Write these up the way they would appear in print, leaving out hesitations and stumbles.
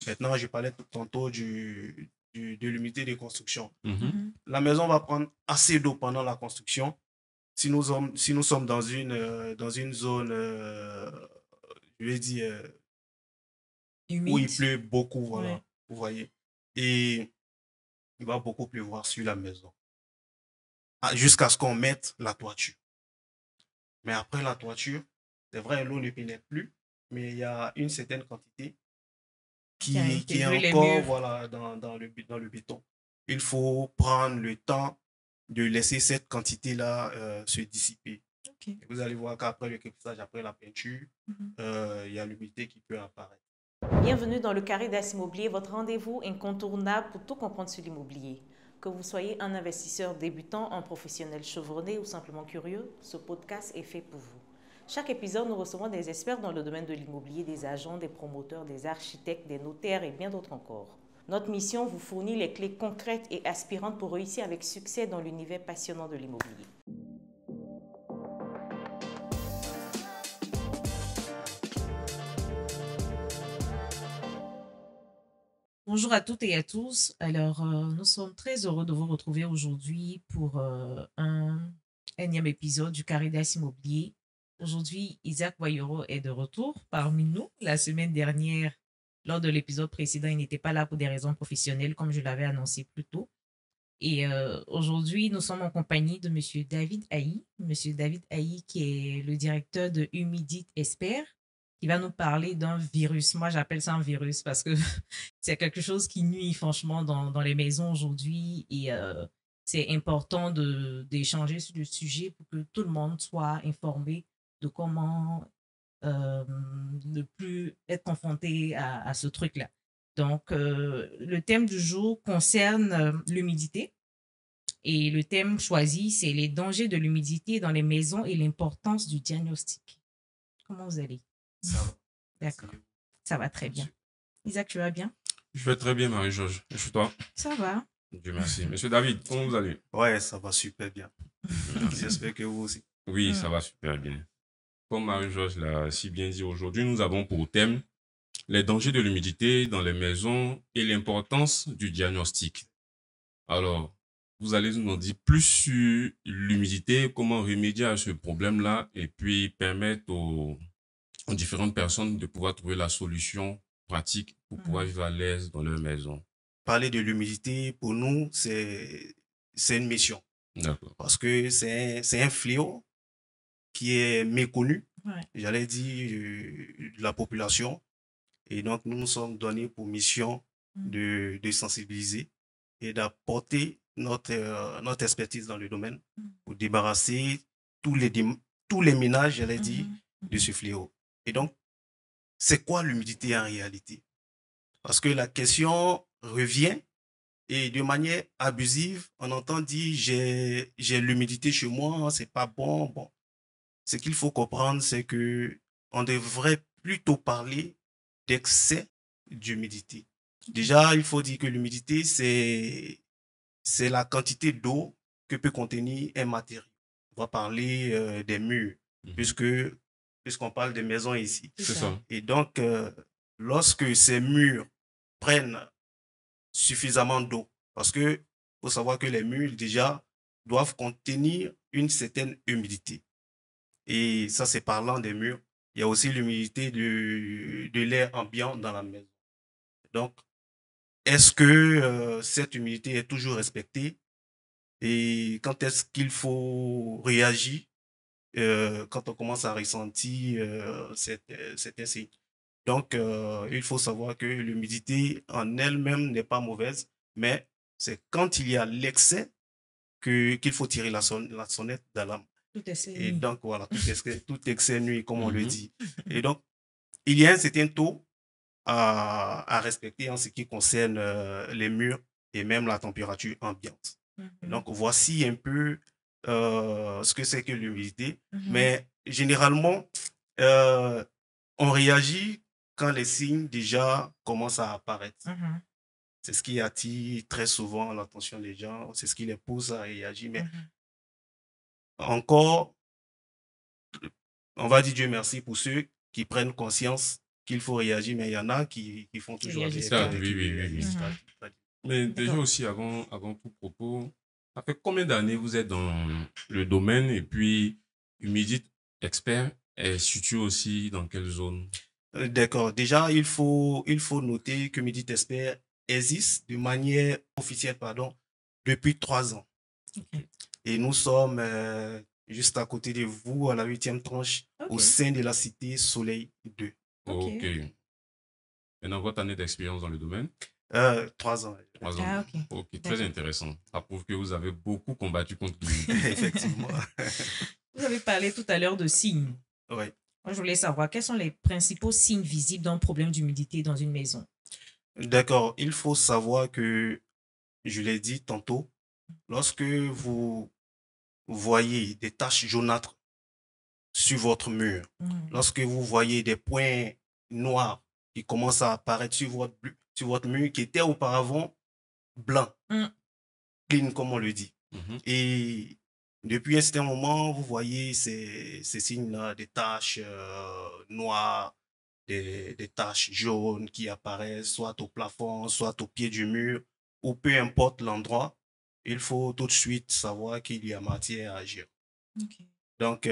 Maintenant, je parlais tantôt de l'humidité de construction. Mhm. La maison va prendre assez d'eau pendant la construction. Si nous sommes dans une zone, je vais dire, où il Humide. pleut beaucoup, Ouais. voilà, vous voyez. Et il va beaucoup pleuvoir sur la maison. Jusqu'à ce qu'on mette la toiture. Mais après la toiture, c'est vrai, l'eau ne pénètre plus, mais il y a une certaine quantité Qui a qui est intégré les encore murs. voilà, dans le béton. Il faut prendre le temps de laisser cette quantité-là se dissiper. Ok. Et vous allez voir qu'après le crépissage, après la peinture, Mhm. il y a l'humidité qui peut apparaître. Bienvenue dans le Carré d'As Immobilier, votre rendez-vous incontournable pour tout comprendre sur l'immobilier. Que vous soyez un investisseur débutant, un professionnel chevronné ou simplement curieux, ce podcast est fait pour vous. Chaque épisode, nous recevons des experts dans le domaine de l'immobilier, des agents, des promoteurs, des architectes, des notaires et bien d'autres encore. Notre mission vous fournit les clés concrètes et aspirantes pour réussir avec succès dans l'univers passionnant de l'immobilier. Bonjour à toutes et à tous. Alors, nous sommes très heureux de vous retrouver aujourd'hui pour un énième épisode du Carré d'As Immobilier. Aujourd'hui, Isaac Boyero est de retour parmi nous. La semaine dernière, lors de l'épisode précédent, il n'était pas là pour des raisons professionnelles, comme je l'avais annoncé plus tôt. Et aujourd'hui, nous sommes en compagnie de Monsieur David Haï. Monsieur David Haï, qui est le directeur de Humidit Expert, qui va nous parler d'un virus. Moi, j'appelle ça un virus parce que c'est quelque chose qui nuit franchement dans les maisons aujourd'hui. Et c'est important d'échanger sur le sujet pour que tout le monde soit informé de comment ne plus être confronté à ce truc-là. Donc, le thème du jour concerne l'humidité. Et le thème choisi, c'est les dangers de l'humidité dans les maisons et l'importance du diagnostic. Comment vous allez? Ça va. D'accord. Ça va très bien. Isaac, tu vas bien? Je vais très bien, Marie-Georges. Et chez toi? Ça va. Dieu merci. Monsieur David, comment vous allez? Ouais, ça va super bien. Merci. J'espère que vous aussi. Oui, ça va super bien. Comme Marie-Georges l'a si bien dit, aujourd'hui, nous avons pour thème les dangers de l'humidité dans les maisons et l'importance du diagnostic. Alors, vous allez nous en dire plus sur l'humidité, comment remédier à ce problème-là et puis permettre aux différentes personnes de pouvoir trouver la solution pratique pour pouvoir vivre à l'aise dans leur maison. Parler de l'humidité, pour nous, c'est une mission. D'accord. Parce que c'est un fléau qui est méconnu, Ouais. j'allais dire, de la population. Et donc, nous nous sommes donnés pour mission de sensibiliser et d'apporter notre expertise dans le domaine pour débarrasser tous les ménages, j'allais dire, de ce fléau. Et donc, c'est quoi l'humidité en réalité? Parce que la question revient et de manière abusive, on entend dire j'ai l'humidité chez moi, c'est pas bon. Bon, ce qu'il faut comprendre, c'est que on devrait plutôt parler d'excès d'humidité. Déjà, il faut dire que l'humidité, c'est la quantité d'eau que peut contenir un matériau. On va parler des murs, puisqu'on parle des maisons ici. C'est ça. Et donc, lorsque ces murs prennent suffisamment d'eau, parce que faut savoir que les murs, déjà, doivent contenir une certaine humidité. Et ça, c'est parlant des murs. Il y a aussi l'humidité de l'air ambiant dans la maison. Donc, est-ce que cette humidité est toujours respectée? Et quand est-ce qu'il faut réagir quand on commence à ressentir cet signe? Donc, il faut savoir que l'humidité en elle-même n'est pas mauvaise, mais c'est quand il y a l'excès qu'il faut tirer la sonnette d'alarme. Tout est Et nuit. donc, voilà, tout excès nuit, comme on le Mhm. dit. Et donc, il y a un certain taux à respecter en ce qui concerne les murs et même la température ambiante. Et donc, voici un peu ce que c'est que l'humidité. Mais généralement, euh, on réagit quand les signes déjà commencent à apparaître. C'est ce qui attire très souvent l'attention des gens, c'est ce qui les pousse à réagir. Mais encore, on va dire Dieu merci pour ceux qui prennent conscience qu'il faut réagir, mais il y en a qui font toujours réagissent avec. pas. Oui, oui, oui, oui. Mais déjà D'accord. aussi, avant tout propos, ça fait combien d'années vous êtes dans le domaine et puis Humidite Expert est situé aussi dans quelle zone? D'accord. Déjà, il faut noter que Midi Expert existe de manière officielle, pardon, depuis 3 ans. Ok. Et nous sommes juste à côté de vous, à la 8e tranche, au Ok. sein de la cité Soleil 2. Ok. Ok. Maintenant, votre année d'expérience dans le domaine? 3 ans. 3 ans. Ah, ok. Ok, très D'accord. intéressant. Ça prouve que vous avez beaucoup combattu contre l'humidité. Effectivement. Vous avez parlé tout à l'heure de signes. Ouais. Moi, je voulais savoir quels sont les principaux signes visibles d'un problème d'humidité dans une maison. D'accord. Il faut savoir que, je l'ai dit tantôt, lorsque vous voyez des taches jaunâtres sur votre mur, lorsque vous voyez des points noirs qui commencent à apparaître sur votre mur qui était auparavant blanc, Mm. clean comme on le dit. Mhm. Et depuis un certain moment, vous voyez ces signes-là, des taches noires, des taches jaunes qui apparaissent soit au plafond, soit au pied du mur, ou peu importe l'endroit, il faut tout de suite savoir qu'il y a matière à agir. Ok. Donc,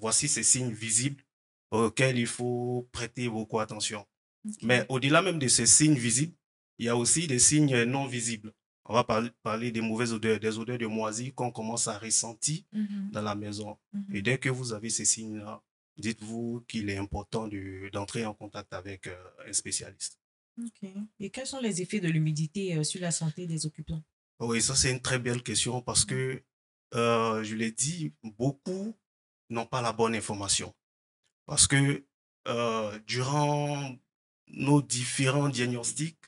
voici ces signes visibles auxquels il faut prêter beaucoup attention. Ok. Mais au-delà même de ces signes visibles, il y a aussi des signes non visibles. On va parler des mauvaises odeurs, des odeurs de moisie qu'on commence à ressentir Mhm. dans la maison. Mhm. Et dès que vous avez ces signes-là, dites-vous qu'il est important d'entrer en contact avec un spécialiste. Ok. Et quels sont les effets de l'humidité sur la santé des occupants? Oui, ça c'est une très belle question parce que, je l'ai dit, beaucoup n'ont pas la bonne information. Parce que durant nos différents diagnostics,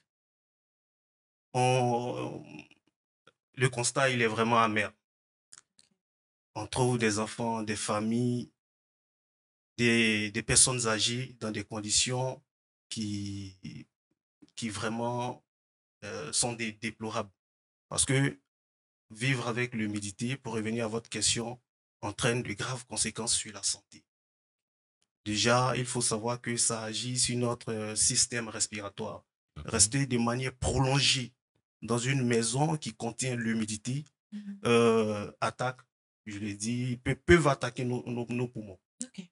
on, le constat il est vraiment amer. On trouve des enfants, des familles, des personnes âgées dans des conditions qui, qui vraiment sont déplorables. Parce que vivre avec l'humidité, pour revenir à votre question, entraîne de graves conséquences sur la santé. Déjà, il faut savoir que ça agit sur notre système respiratoire. D'accord. Rester de manière prolongée dans une maison qui contient l'humidité attaque, je l'ai dit, peuvent attaquer nos poumons. Ok.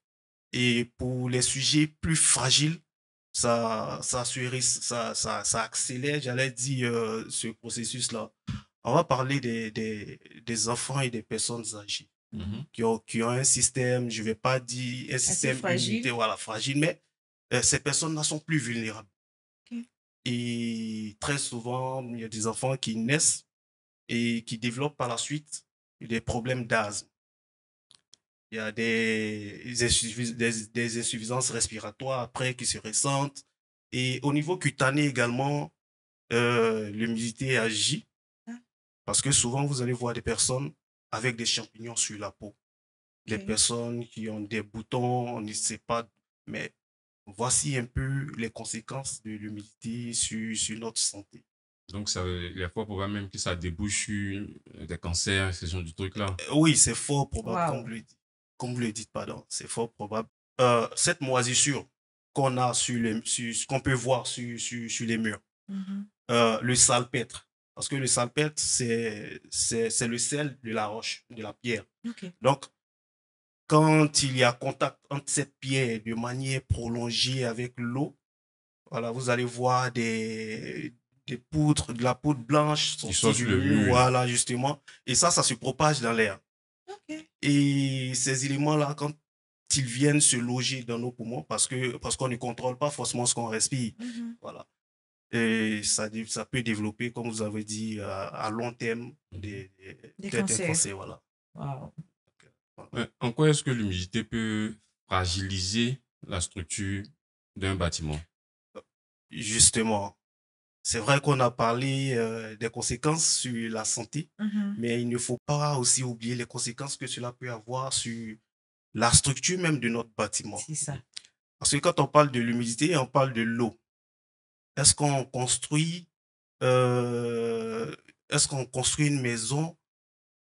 Et pour les sujets plus fragiles, ça accélère, j'allais dire, ce processus-là. On va parler des enfants et des personnes âgées Mhm. qui ont un système, je ne vais pas dire un système fragile. immunitaire, voilà, fragile, mais ces personnes-là sont plus vulnérables. Ok. Et très souvent, il y a des enfants qui naissent et qui développent par la suite des problèmes d'asthme. Il y a des insuffisances respiratoires après qui se ressentent. Et au niveau cutané également, l'humidité agit Ah. parce que souvent, vous allez voir des personnes avec des champignons sur la peau. Des Ok. personnes qui ont des boutons, on ne sait pas, mais voici un peu les conséquences de l'humidité sur notre santé. Donc, ça, les fois probable même que ça débouche sur des cancers, ce genre de trucs-là. Oui, c'est fort probable, Wow. comme vous le dites, pardon, c'est fort probable. Cette moisissure qu'on a qu'on peut voir sur les murs, Mhm. le salpêtre, parce que le salpêtre, c'est le sel de la roche, de la pierre. Ok. Donc, quand il y a contact entre cette pierre de manière prolongée avec l'eau, voilà, vous allez voir des poutres, de la poudre blanche Qui sortie sort sur du le mur, mur. voilà, justement. Et ça se propage dans l'air. Ok. Et ces éléments-là, quand ils viennent se loger dans nos poumons, parce qu'on ne contrôle pas forcément ce qu'on respire, Mhm. voilà. Et ça peut développer, comme vous avez dit, à long terme, Des peut-être un cancers. cancer, voilà. Wow. En quoi est-ce que l'humidité peut fragiliser la structure d'un bâtiment? Justement, c'est vrai qu'on a parlé des conséquences sur la santé, Mhm. mais il ne faut pas aussi oublier les conséquences que cela peut avoir sur la structure même de notre bâtiment. C'est ça. Parce que quand on parle de l'humidité, on parle de l'eau. Est-ce qu'on construit, euh, est-ce qu'on construit une maison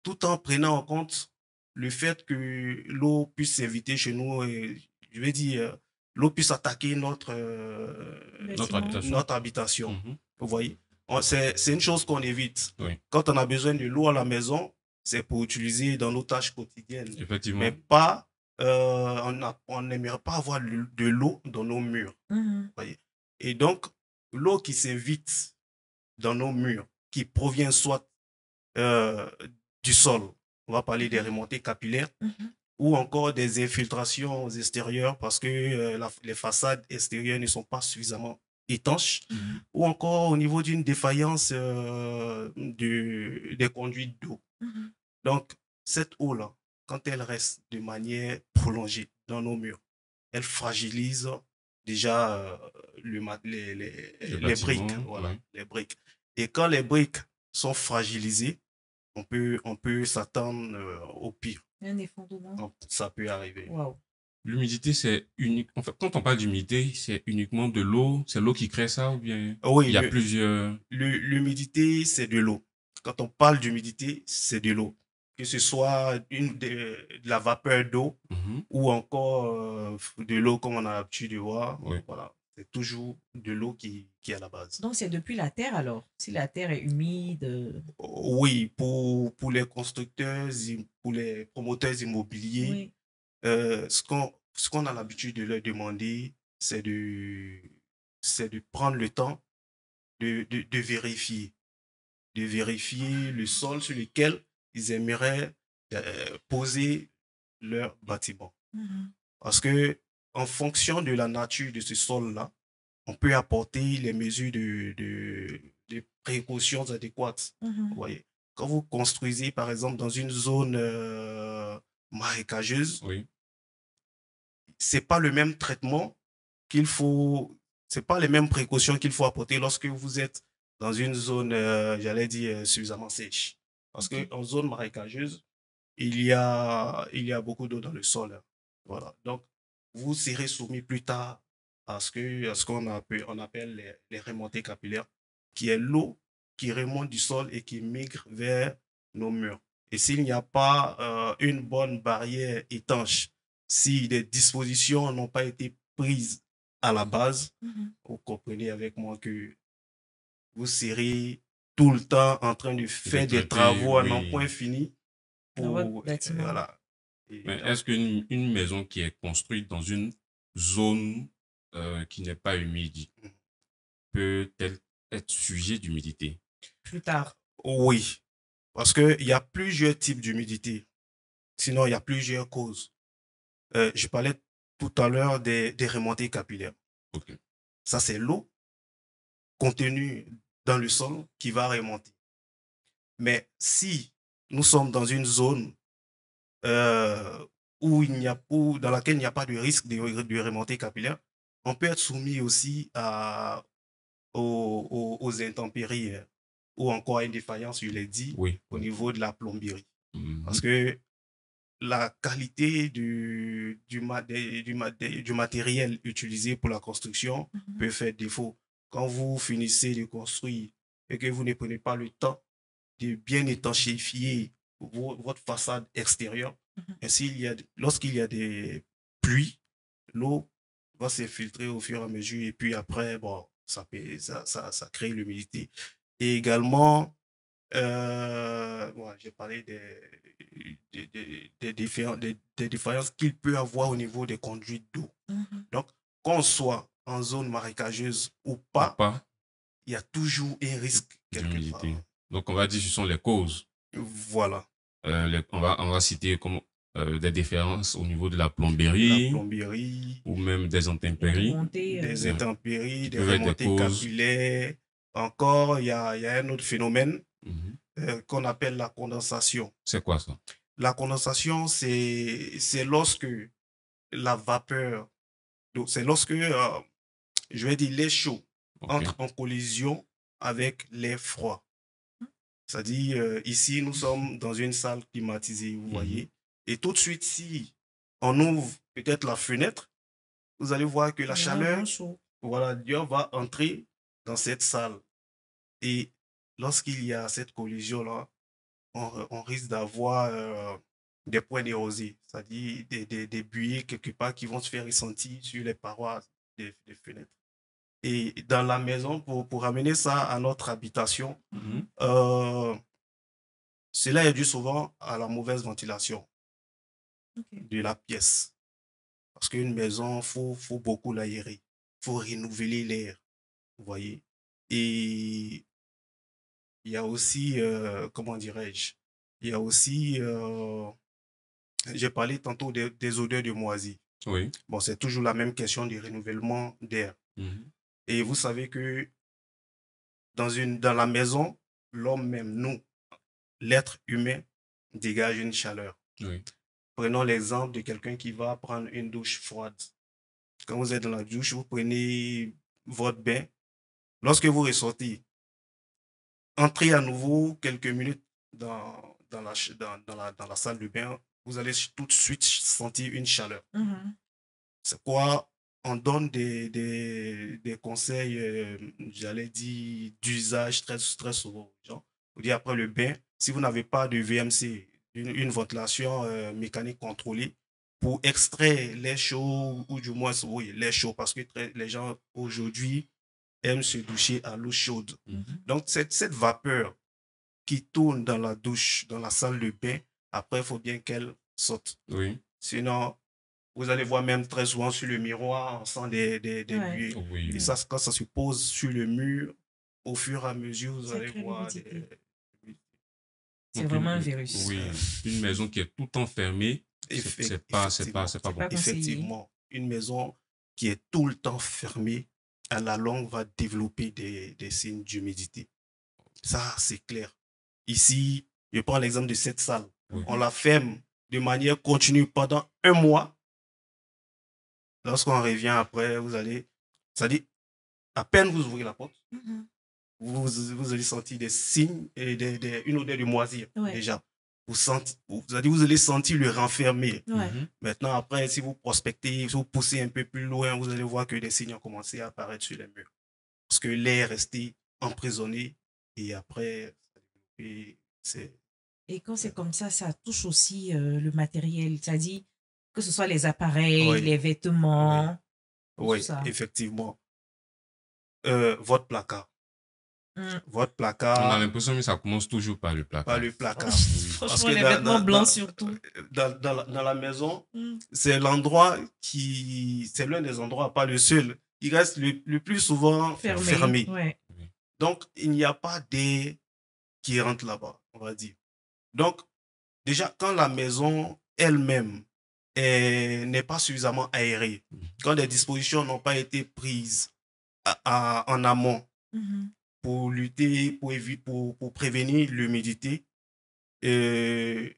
tout en prenant en compte le fait que l'eau puisse s'inviter chez nous, et, je vais dire, l'eau puisse attaquer habitation. notre habitation. Vous voyez? C'est une chose qu'on évite. Oui. Quand on a besoin de l'eau à la maison, c'est pour utiliser dans nos tâches quotidiennes. Effectivement. Mais pas, on n'aimerait pas avoir de l'eau dans nos murs. Vous voyez? Et donc, l'eau qui s'évite dans nos murs, qui provient soit du sol, on va parler des remontées capillaires, ou encore des infiltrations extérieures parce que les façades extérieures ne sont pas suffisamment étanches, ou encore au niveau d'une défaillance des conduites d'eau. Donc, cette eau-là, quand elle reste de manière prolongée dans nos murs, elle fragilise déjà les briques. Voilà, les briques. Et quand les briques sont fragilisées, on peut s'attendre au pire. Un effondrement. Donc, ça peut arriver. Wow. L'humidité, c'est unique. En fait, quand on parle d'humidité, c'est uniquement de l'eau. C'est l'eau qui crée ça ou bien oui, il y a plusieurs. L'humidité, c'est de l'eau. Quand on parle d'humidité, c'est de l'eau. Que ce soit de la vapeur d'eau ou encore de l'eau comme on a l'habitude de voir. Oui. Voilà. C'est toujours de l'eau qui est à la base. Donc, c'est depuis la terre alors? Si la terre est humide? Oui, pour les constructeurs, pour les promoteurs immobiliers, ce qu'on a l'habitude de leur demander, c'est de prendre le temps de vérifier le sol sur lequel ils aimeraient poser leur bâtiment. Parce que en fonction de la nature de ce sol-là, on peut apporter les mesures de précautions adéquates. Vous voyez, quand vous construisez, par exemple, dans une zone marécageuse, c'est pas le même traitement qu'il faut, c'est pas les mêmes précautions qu'il faut apporter lorsque vous êtes dans une zone, j'allais dire, suffisamment sèche. Parce qu'en zone marécageuse, il y a beaucoup d'eau dans le sol. Voilà. Donc, vous serez soumis plus tard à ce qu'on appelle les remontées capillaires, qui est l'eau qui remonte du sol et qui migre vers nos murs. Et s'il n'y a pas une bonne barrière étanche, si des dispositions n'ont pas été prises à la base, vous comprenez avec moi que vous serez tout le temps en train de faire des travaux à n'en point fini. Voilà. Mais est-ce qu'une maison qui est construite dans une zone qui n'est pas humide peut-elle être sujet d'humidité? Plus tard. Oui, parce qu'il y a plusieurs types d'humidité. Sinon, il y a plusieurs causes. Je parlais tout à l'heure des remontées capillaires. Ça, c'est l'eau contenue dans le sol qui va remonter. Mais si nous sommes dans une zone dans laquelle il n'y a pas de risque de remontée capillaire, on peut être soumis aussi aux intempéries ou encore à une défaillance, je l'ai dit, au niveau de la plomberie. Parce que la qualité du matériel utilisé pour la construction peut faire défaut. Quand vous finissez de construire et que vous ne prenez pas le temps de bien étanchéifier votre façade extérieure, lorsqu'il y a des pluies, l'eau va s'infiltrer au fur et à mesure et puis après, bon, ça crée l'humidité. Et également, j'ai parlé des défaillances qu'il peut avoir au niveau des conduites d'eau. Donc, qu'on soit en zone marécageuse ou pas, il y a toujours un risque quelque part. Donc, on va dire que ce sont les causes. Voilà. On va citer comme des différences au niveau de la plomberie, ou même des intempéries. Des intempéries, des remontées capillaires. Encore, il y a un autre phénomène qu'on appelle la condensation. C'est quoi ça? La condensation, c'est lorsque la vapeur, c'est lorsque, je vais dire, l'air chaud entre en collision avec l'air froid. C'est-à-dire, ici, nous sommes dans une salle climatisée, vous voyez. Et tout de suite, si on ouvre peut-être la fenêtre, vous allez voir que la chaleur, voilà, va entrer dans cette salle. Et lorsqu'il y a cette collision-là, on risque d'avoir des points d'érosion, c'est-à-dire des buées quelque part qui vont se faire ressentir sur les parois des fenêtres. Et dans la maison, pour amener ça à notre habitation, euh, cela est dû souvent à la mauvaise ventilation de la pièce. Parce qu'une maison, faut beaucoup l'aérer. Il faut renouveler l'air, vous voyez. Et il y a aussi, comment dirais-je, il y a aussi, j'ai parlé tantôt des odeurs de moisie. Oui. Bon, c'est toujours la même question du renouvellement d'air. Et vous savez que dans la maison, l'homme même, nous, l'être humain, dégage une chaleur. Oui. Prenons l'exemple de quelqu'un qui va prendre une douche froide. Quand vous êtes dans la douche, vous prenez votre bain. Lorsque vous ressortez, entrez à nouveau quelques minutes dans la salle de bain, vous allez tout de suite sentir une chaleur. C'est quoi? On donne des conseils, j'allais dire, d'usage très, très souvent aux gens. Vous dites après le bain, si vous n'avez pas de VMC, une ventilation mécanique contrôlée, pour extraire l'air chaud, ou du moins, oui, l'air chaud, parce que les gens aujourd'hui aiment se doucher à l'eau chaude. Donc, cette vapeur qui tourne dans la douche, dans la salle de bain, après, il faut bien qu'elle saute. Oui. Sinon, vous allez voir même très souvent sur le miroir, on sent des buées. Oui. Et ça, quand ça se pose sur le mur, au fur et à mesure, vous Ça allez crée voir l'humidité. des... C'est Donc, vraiment un virus. Oui, une maison qui est tout enfermée, c'est pas bon. C'est pas conseillé. Effectivement, une maison qui est tout le temps fermée, à la longue, va développer des signes d'humidité. Ça, c'est clair. Ici, je prends l'exemple de cette salle. On la ferme de manière continue pendant un mois. Lorsqu'on revient après, vous allez, c'est-à-dire, à peine vous ouvrez la porte, vous allez sentir des signes et une odeur de moisir déjà. Vous allez sentir le renfermer. Maintenant, après, si vous prospectez, si vous poussez un peu plus loin, vous allez voir que des signes ont commencé à apparaître sur les murs. Parce que l'air est resté emprisonné et après, c'est... Et quand c'est comme ça touche aussi le matériel, c'est-à-dire que ce soit les appareils, les vêtements, tout ça. Effectivement. Votre placard. Votre placard. On a l'impression que ça commence toujours par le placard. Par le placard. Franchement, les vêtements blancs surtout. Dans la maison, c'est l'endroit c'est l'un des endroits, pas le seul, qui reste le plus souvent fermé. Donc, il n'y a pas d'air qui rentre là-bas, on va dire. Donc, déjà, quand la maison elle-même n'est pas suffisamment aérée, quand les dispositions n'ont pas été prises en amont pour lutter, pour prévenir l'humidité, il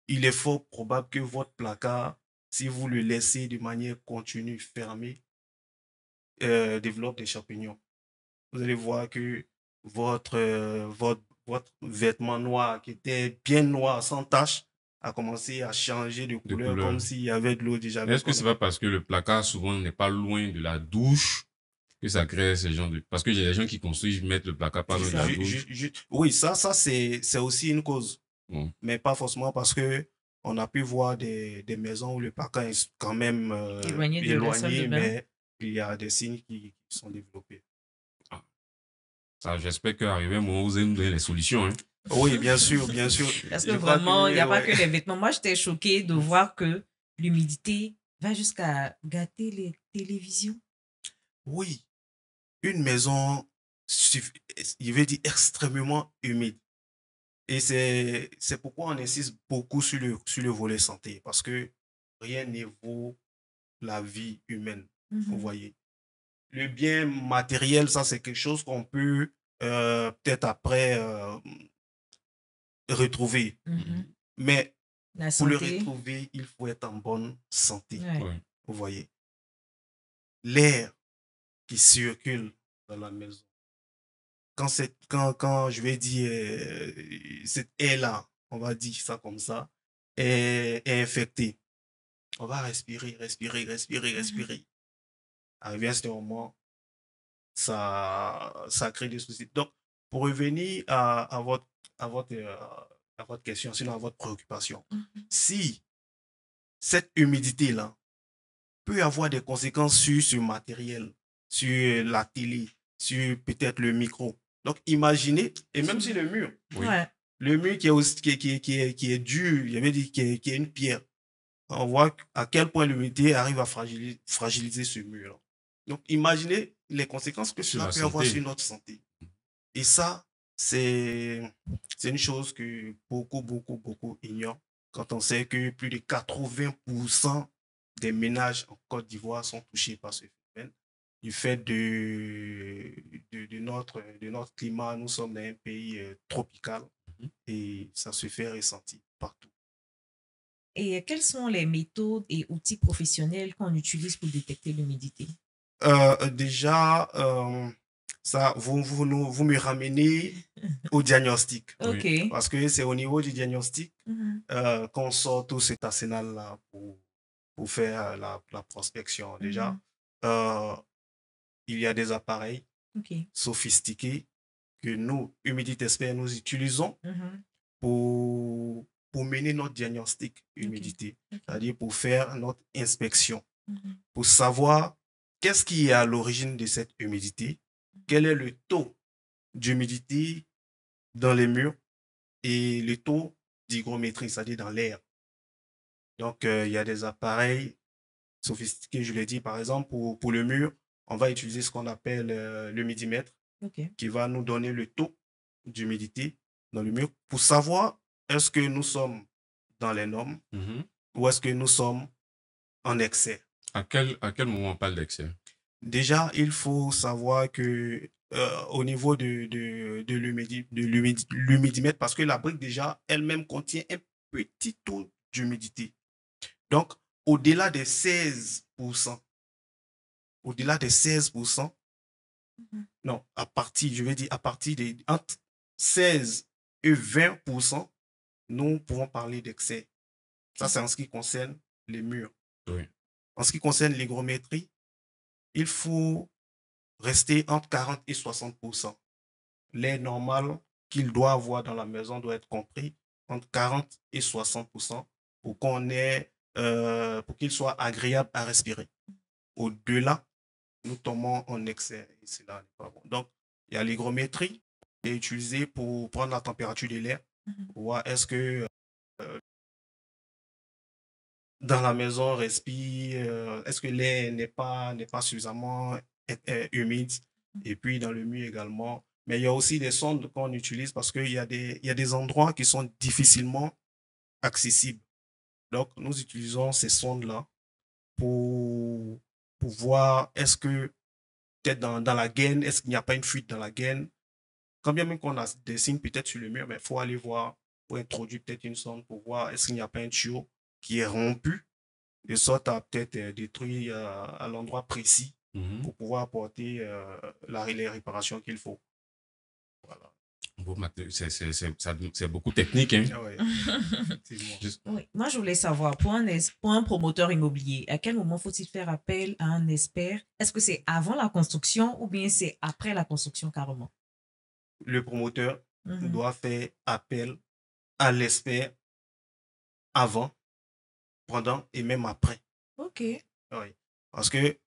est fort probable que votre placard, si vous le laissez de manière continue fermé, développe des champignons. Vous allez voir que votre vêtement noir, qui était bien noir, sans tache, a commencé à changer de couleur, comme s'il y avait de l'eau déjà. Est-ce que c'est pas parce que le placard souvent n'est pas loin de la douche que ça crée ce genre de... Parce que j'ai des gens qui construisent, mettent le placard pas loin de la douche. Oui, ça c'est aussi une cause. Mais pas forcément parce que on a pu voir des maisons où le placard est quand même éloigné, mais il y a des signes qui sont développés. Ça, j'espère qu'arriver un moment, vous allez nous donner les solutions. Hein. Oui, bien sûr, bien sûr. Parce que vraiment, il n'y a pas que les vêtements. Moi, j'étais choquée de voir que l'humidité va jusqu'à gâter les télévisions. Oui. Une maison, il veut dire extrêmement humide. Et c'est pourquoi on insiste beaucoup sur le volet santé. Parce que rien ne vaut la vie humaine. Vous voyez. Le bien matériel, ça, c'est quelque chose qu'on peut peut-être après retrouver. Mais pour le retrouver, il faut être en bonne santé. Vous voyez. L'air qui circule dans la maison. Quand je vais dire cette air-là, on va dire ça comme ça, est infectée. On va respirer. Arrivé à ce moment, ça crée des soucis. Donc, pour revenir à à votre question, sinon à votre préoccupation. Si cette humidité-là peut avoir des conséquences sur ce matériel, sur la télé, sur peut-être le micro. Donc, imaginez, et même sur le mur. Oui. Ouais. Le mur qui est, aussi, qui est dur, j'avais dit qui est une pierre. On voit à quel point l'humidité arrive à fragiliser ce mur-là. Donc, imaginez les conséquences que Sur cela la peut avoir santé. sur notre santé. Et ça, c'est une chose que beaucoup ignorent quand on sait que plus de 80% des ménages en Côte d'Ivoire sont touchés par ce phénomène. Du fait de notre climat, nous sommes dans un pays tropical et ça se fait ressentir partout. Et quelles sont les méthodes et outils professionnels qu'on utilise pour détecter l'humidité? Déjà, ça, vous me ramenez au diagnostic. Ok. Parce que c'est au niveau du diagnostic Mhm. qu'on sort tout cet arsenal-là pour faire la prospection. Déjà, il y a des appareils Ok. sophistiqués que nous, Humidity Expert, nous utilisons Mhm. pour mener notre diagnostic humidité, c'est-à-dire pour faire notre inspection, pour savoir qu'est-ce qui est à l'origine de cette humidité, quel est le taux d'humidité dans les murs et le taux d'hygrométrie, c'est-à-dire dans l'air. Donc, il y a des appareils sophistiqués, je l'ai dit, par exemple, pour le mur, on va utiliser ce qu'on appelle le midimètre, qui va nous donner le taux d'humidité dans le mur pour savoir est-ce que nous sommes dans les normes ou est-ce que nous sommes en excès. À quel moment on parle d'excès? Déjà, il faut savoir que au niveau de l'humidimètre, parce que la brique déjà elle-même contient un petit taux d'humidité. Donc, au-delà des 16%, non, à partir de entre 16 et 20%, nous pouvons parler d'excès. Ça, c'est en ce qui concerne les murs. Oui. En ce qui concerne l'hygrométrie, il faut rester entre 40 et 60%. L'air normal qu'il doit avoir dans la maison doit être compris entre 40 et 60% pour pour qu'il soit agréable à respirer. Au-delà, nous tombons en excès et cela n'est pas bon. Donc, il y a l'hygrométrie qui est utilisée pour prendre la température de l'air, voir est-ce que dans la maison respire, est-ce que l'air n'est pas suffisamment humide, et puis dans le mur également. Mais il y a aussi des sondes qu'on utilise parce qu'il y a des endroits qui sont difficilement accessibles. Donc, nous utilisons ces sondes-là pour voir est-ce que peut-être dans la gaine, est-ce qu'il n'y a pas une fuite dans la gaine. Quand bien même qu'on a des signes peut-être sur le mur, mais il faut aller voir, pour introduire peut-être une sonde pour voir est-ce qu'il n'y a pas un tuyau qui est rompu, de sorte à peut-être détruire à l'endroit précis pour pouvoir apporter les réparations qu'il faut. Voilà. Bon, c'est beaucoup technique. Hein? Ah ouais, oui. Moi, je voulais savoir, pour un promoteur immobilier, à quel moment faut-il faire appel à un expert? Est-ce que c'est avant la construction ou bien c'est après la construction carrément? Le promoteur doit faire appel à l'expert avant, pendant et même après. Ok. Oui. Parce que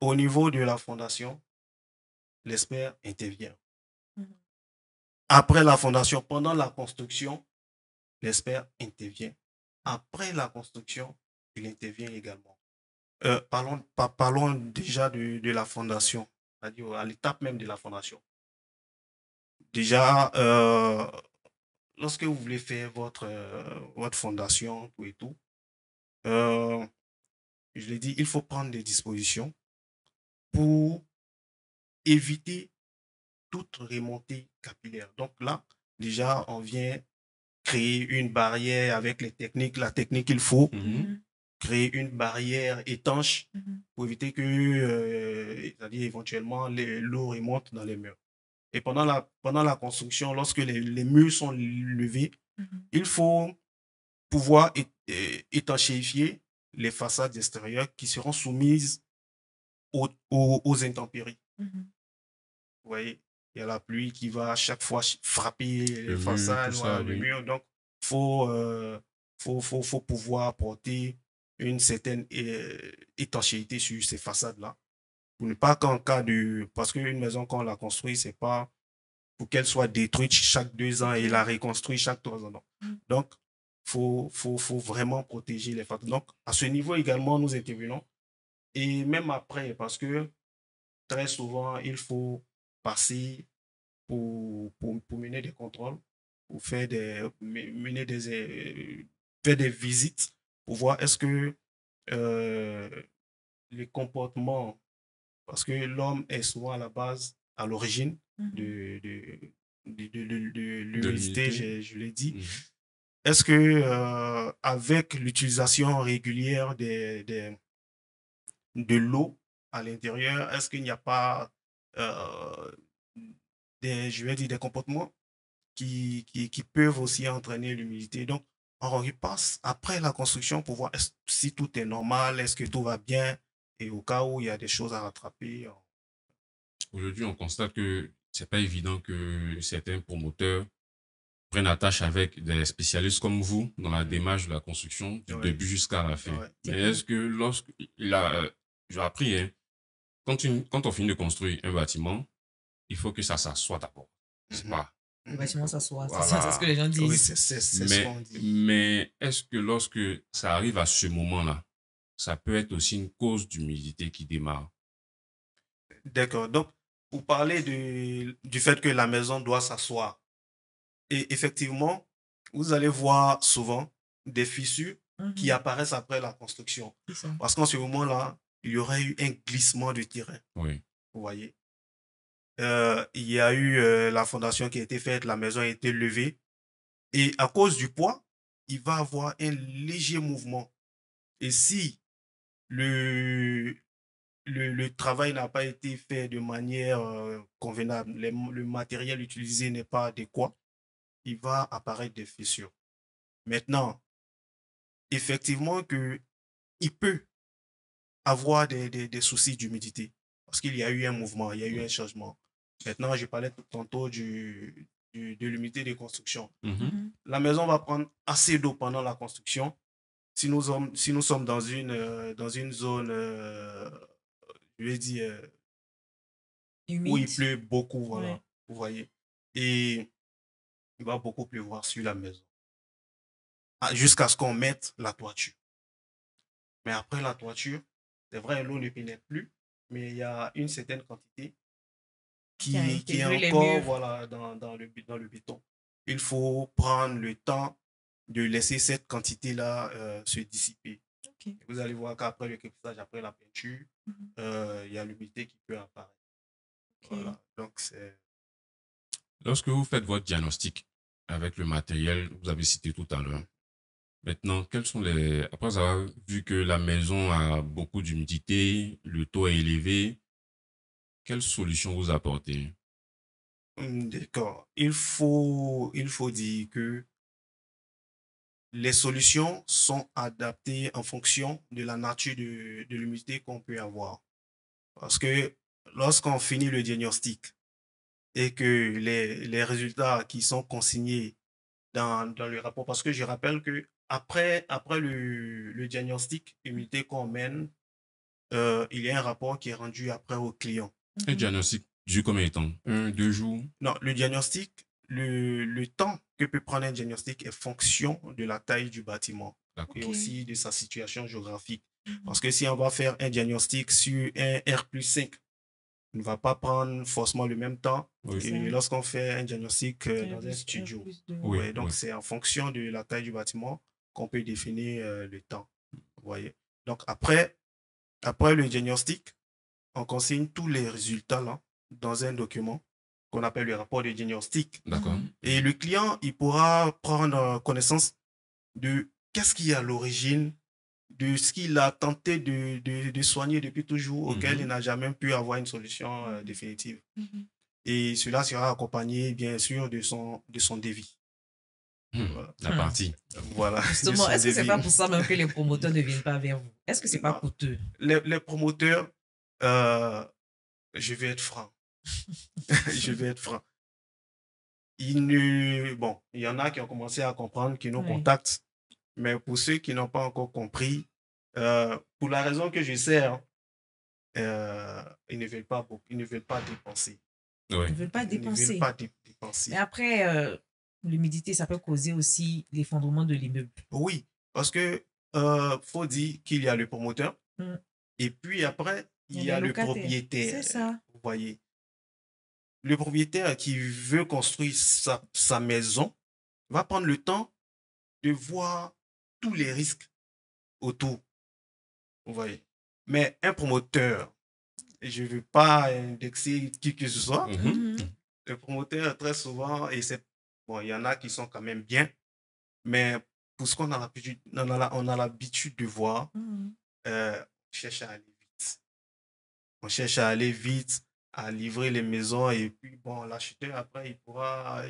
au niveau de la fondation, l'expert intervient. Après la fondation, pendant la construction, l'expert intervient. Après la construction, il intervient également. Parlons déjà de la fondation, c'est-à-dire à l'étape même de la fondation. Déjà, lorsque vous voulez faire votre fondation, tout et tout, je l'ai dit, il faut prendre des dispositions pour éviter toute remontée capillaire. Donc là, déjà, on vient créer une barrière avec la technique qu'il faut, créer une barrière étanche pour éviter que, c'est-à-dire éventuellement, l'eau remonte dans les murs. Et pendant la construction, lorsque les murs sont levés, il faut pouvoir étanchéifier les façades extérieures qui seront soumises aux intempéries. Vous voyez? il y a la pluie qui va à chaque fois frapper les Le mur, façades, tout voilà, ça, le oui. mur. Donc, faut pouvoir apporter une certaine étanchéité sur ces façades-là. Pour ne pas qu'en cas de... Parce qu'une maison, quand on la construit, c'est pas pour qu'elle soit détruite chaque 2 ans et la reconstruire chaque 3 ans. Non. Donc, faut vraiment protéger les façades. Donc, à ce niveau également, nous intervenons. Et même après, parce que très souvent, il faut passer pour mener des contrôles, pour faire des visites, pour voir est-ce que euh, les comportements, parce que l'homme est souvent à la base, à l'origine de l'humidité, l'humidité. je l'ai dit. Mhm. Est-ce que avec l'utilisation régulière de l'eau à l'intérieur, est-ce qu'il n'y a pas euh, je vais dire, des comportements qui peuvent aussi entraîner l'humidité? Donc, on repasse après la construction pour voir si tout est normal, est-ce que tout va bien, et au cas où il y a des choses à rattraper. Aujourd'hui, on constate que c'est pas évident que certains promoteurs prennent attache avec des spécialistes comme vous dans la démarche de la construction du Ouais, début jusqu'à la fin. ouais. Mais est-ce que j'ai appris, hein, quand on finit de construire un bâtiment, il faut que ça s'assoie d'abord. C'est pas. Le bâtiment s'assoit. Voilà. C'est ce que les gens Oui, disent. c'est ce qu'on dit. Mais est-ce que lorsque ça arrive à ce moment-là, ça peut être aussi une cause d'humidité qui démarre? D'accord. Donc, vous parlez du fait que la maison doit s'asseoir. Et effectivement, vous allez voir souvent des fissures qui apparaissent après la construction. C'est ça. Parce qu'en ce moment-là, il y aurait eu un glissement du terrain. Oui. Vous voyez. Il y a eu la fondation qui a été faite, la maison a été levée. Et à cause du poids, il va avoir un léger mouvement. Et si le, le travail n'a pas été fait de manière convenable, le matériel utilisé n'est pas adéquat, il va apparaître des fissures. Maintenant, effectivement il peut avoir des soucis d'humidité parce qu'il y a eu un mouvement, il y a eu un changement. Maintenant, je parlais tantôt de l'humidité de construction. La maison va prendre assez d'eau pendant la construction. Si nous sommes dans une zone, je vais dire, où il Humide. pleut beaucoup, voilà, Ouais. vous voyez. Et il va beaucoup pleuvoir sur la maison. Jusqu'à ce qu'on mette la toiture. Mais après la toiture, c'est vrai, l'eau ne pénètre plus, mais il y a une certaine quantité qui est intégrer les encore murs. voilà, dans le béton. Il faut prendre le temps de laisser cette quantité-là se dissiper. Ok. Vous allez voir qu'après le clipsage, après la peinture, il y a l'humidité qui peut apparaître. Ok. Voilà. Donc, c'est... Lorsque vous faites votre diagnostic avec le matériel que vous avez cité tout à l'heure, maintenant, après avoir vu que la maison a beaucoup d'humidité, le taux est élevé, quelles solutions vous apportez? D'accord. Il faut dire que les solutions sont adaptées en fonction de la nature de l'humidité qu'on peut avoir. Parce que lorsqu'on finit le diagnostic et que les résultats qui sont consignés dans le rapport, parce que je rappelle que après le diagnostic humidité qu'on mène, il y a un rapport qui est rendu après au client. Un diagnostic dure combien de temps? 1, 2 jours? Non, le diagnostic, le temps que peut prendre un diagnostic est fonction de la taille du bâtiment et aussi de sa situation géographique. Parce que si on va faire un diagnostic sur un R+5, on ne va pas prendre forcément le même temps que lorsqu'on fait un diagnostic dans un studio. Oui, donc, c'est en fonction de la taille du bâtiment qu'on peut définir le temps. Vous voyez. Donc, après le diagnostic, on consigne tous les résultats là dans un document qu'on appelle le rapport de diagnostic. D'accord. Et le client, il pourra prendre connaissance de qu'est-ce qui est à l'origine de ce qu'il a tenté de soigner depuis toujours, auquel il n'a jamais pu avoir une solution définitive. Et cela sera accompagné, bien sûr, de son devis. Voilà. La partie. Voilà. Justement, est-ce que c'est pas pour ça même que les promoteurs ne viennent pas vers vous? Est-ce que c'est pas coûteux? Les promoteurs, je vais être franc, Je vais être franc. Bon, il y en a qui ont commencé à comprendre, qui nous Ouais. contactent, mais pour ceux qui n'ont pas encore compris, pour la raison que je sais, hein, ils ne veulent pas beaucoup, ils ne veulent pas dépenser. Ouais. Ils ne veulent pas Ils ne veulent dépenser. pas dépenser. Mais après, l'humidité, ça peut causer aussi l'effondrement de l'immeuble. Oui, parce que faut dire qu'il y a le promoteur Mm. et puis après, il y a les le locataires. propriétaire. C'est ça. Vous voyez. Le propriétaire qui veut construire sa maison va prendre le temps de voir tous les risques autour. Vous voyez. Mais un promoteur, et je ne veux pas indexer qui que ce soit, Mhm. Mhm. le promoteur, très souvent, bon, il y en a qui sont quand même bien, mais pour ce qu'on a l'habitude, on a l'habitude de voir, Mhm. on cherche à aller vite. On cherche à aller vite, à livrer les maisons, et puis, bon, l'acheteur, après, il pourra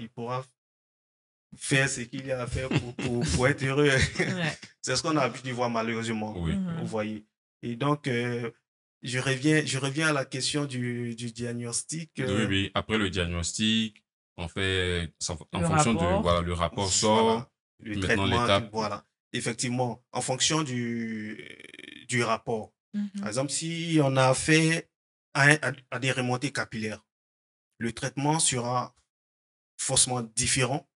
faire ce qu'il y a à faire pour être heureux. Ouais. C'est ce qu'on a l'habitude de voir malheureusement. Oui. Mhm. Vous voyez. Et donc, je reviens à la question du diagnostic. Oui, oui. Après le diagnostic, on fait en Le fonction de rapport. voilà, le rapport sort. Voilà, le Maintenant traitement, l'étape. voilà. Effectivement, en fonction du rapport. Par Mhm. exemple, si on a fait à des remontées capillaires, le traitement sera forcément différent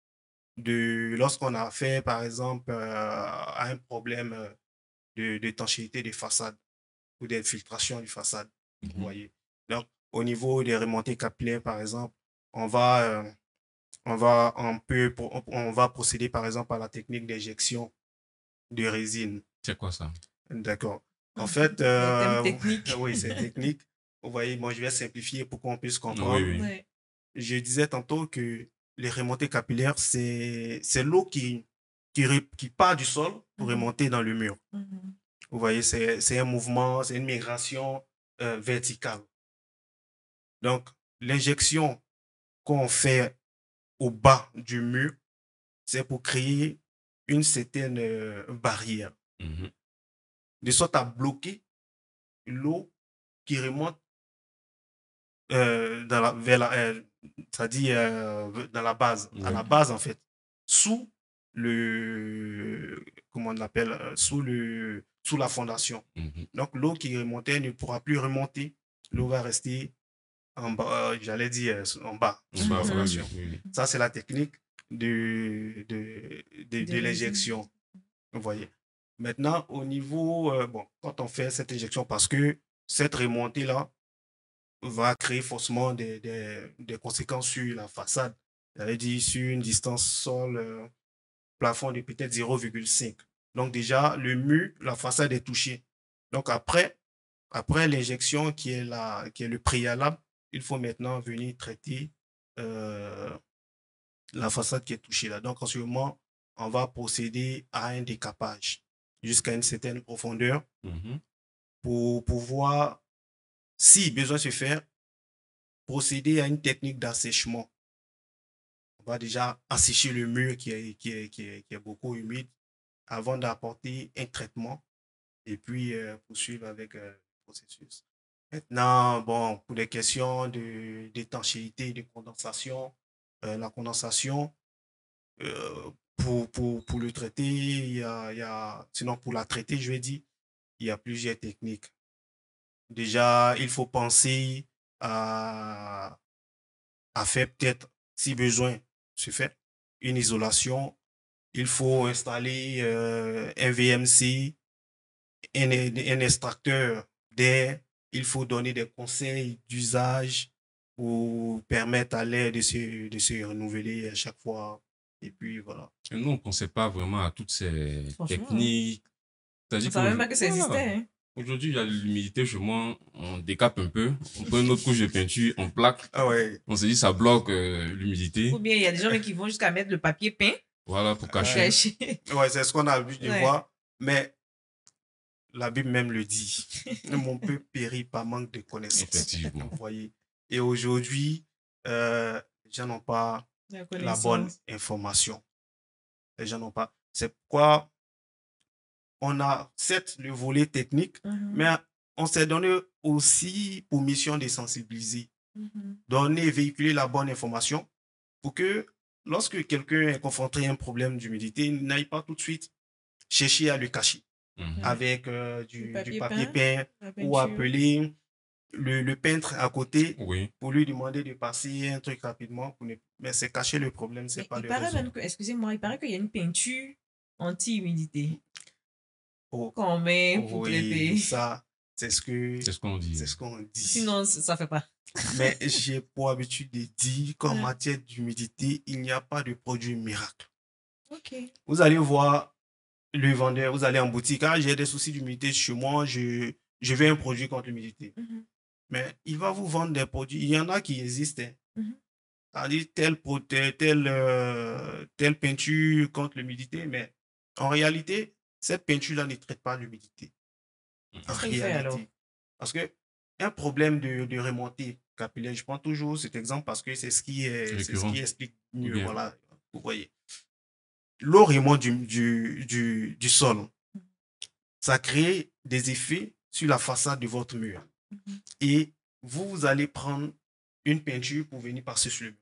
de lorsqu'on a fait, par exemple, à un problème d'étanchéité des façades ou d'infiltration des façades. Vous Mhm. voyez. Donc, au niveau des remontées capillaires, par exemple, on va, on va procéder, par exemple, à la technique d'injection de résine. C'est quoi ça? D'accord. En fait, Les thèmes techniques. oui, c'est technique. Vous voyez, moi, je vais simplifier pour qu'on puisse Oui, comprendre. oui. Ouais. Je disais tantôt que les remontées capillaires, c'est l'eau qui part du sol pour Mhm. remonter dans le mur. Mhm. Vous voyez, c'est un mouvement, c'est une migration verticale. Donc, l'injection qu'on fait au bas du mur, c'est pour créer une certaine barrière, Mhm. de sorte à bloquer l'eau qui remonte c'est-à-dire dans la base, à Oui. la base en fait, sous le, comment on l'appelle, sous la fondation. Mhm. Donc l'eau qui remontait ne pourra plus remonter, l'eau va rester en bas, j'allais dire en bas, On sous va, la Mhm. voilà, fondation. oui, oui. Ça, c'est la technique de l'injection. Vous voyez. Maintenant, au niveau, bon, quand on fait cette injection, parce que cette remontée-là va créer forcément des conséquences sur la façade, j'allais dire sur une distance sol, plafond de peut-être 0,5. Donc déjà, le mur, la façade est touchée. Donc après l'injection qui est le préalable, il faut maintenant venir traiter euh, la façade qui est touchée là. Donc en ce moment, on va procéder à un décapage jusqu'à une certaine profondeur Mhm. pour pouvoir, si besoin se faire, procéder à une technique d'assèchement. On va déjà assécher le mur qui est beaucoup humide avant d'apporter un traitement et puis poursuivre avec le processus. Maintenant, bon, pour des questions d'étanchéité, de condensation, la condensation, pour le traiter, sinon pour la traiter, je vais dire, il y a plusieurs techniques. Déjà, il faut penser à, à faire peut-être, si besoin se fait, une isolation. Il faut installer un VMC, un extracteur d'air. Il faut donner des conseils d'usage pour permettre à l'air de se renouveler à chaque fois. Et puis voilà. Et nous, on ne pensait pas vraiment à toutes ces Franchement, techniques. on C'est-à-dire ne savait même pas que ça voilà. existait. Hein. Aujourd'hui, il y a l'humidité chez moi, on décape un peu, on prend une autre couche de peinture, on plaque, Ah ouais. on se dit ça bloque l'humidité. Ou bien il y a des gens même qui vont jusqu'à mettre le papier peint Voilà, pour pour cacher. cacher. Ouais, c'est ce qu'on a vu de Ouais. voir. Mais la Bible même le dit. Mon peuple périt par manque de connaissances. Effectivement. Vous voyez. Et aujourd'hui, les gens n'ont pas la bonne connaissance. information. Les gens n'ont pas. C'est pourquoi on a, certes, le volet technique, Mhm. mais on s'est donné aussi pour mission de sensibiliser. donner, véhiculer la bonne information pour que lorsque quelqu'un est confronté à un problème d'humidité, il n'aille pas tout de suite chercher à le cacher avec du papier peint ou appeler le peintre à côté pour lui demander de passer un truc rapidement. Mais c'est cacher le problème, c'est pas le résoudre. Même que, excusez-moi, il paraît qu'il y a une peinture anti-humidité. Oh, qu'on met pour traiter. Ça, c'est ce qu'on dit. C'est ce qu'on dit. Sinon, ça fait pas. Mais j'ai pour habitude de dire qu'en matière d'humidité, il n'y a pas de produit miracle. Ok. Vous allez voir le vendeur, vous allez en boutique, j'ai des soucis d'humidité chez moi, je veux un produit contre l'humidité. Mais il va vous vendre des produits. Il y en a qui existent. C'est-à-dire telle peinture contre l'humidité, mais en réalité, cette peinture-là ne traite pas l'humidité. En réalité. Parce que un problème de remontée capillaire, je prends toujours cet exemple parce que c'est ce qui explique mieux. Voilà, vous voyez. L'eau remonte du sol. Ça crée des effets sur la façade de votre mur. Et vous allez prendre une peinture pour venir passer sur le mur.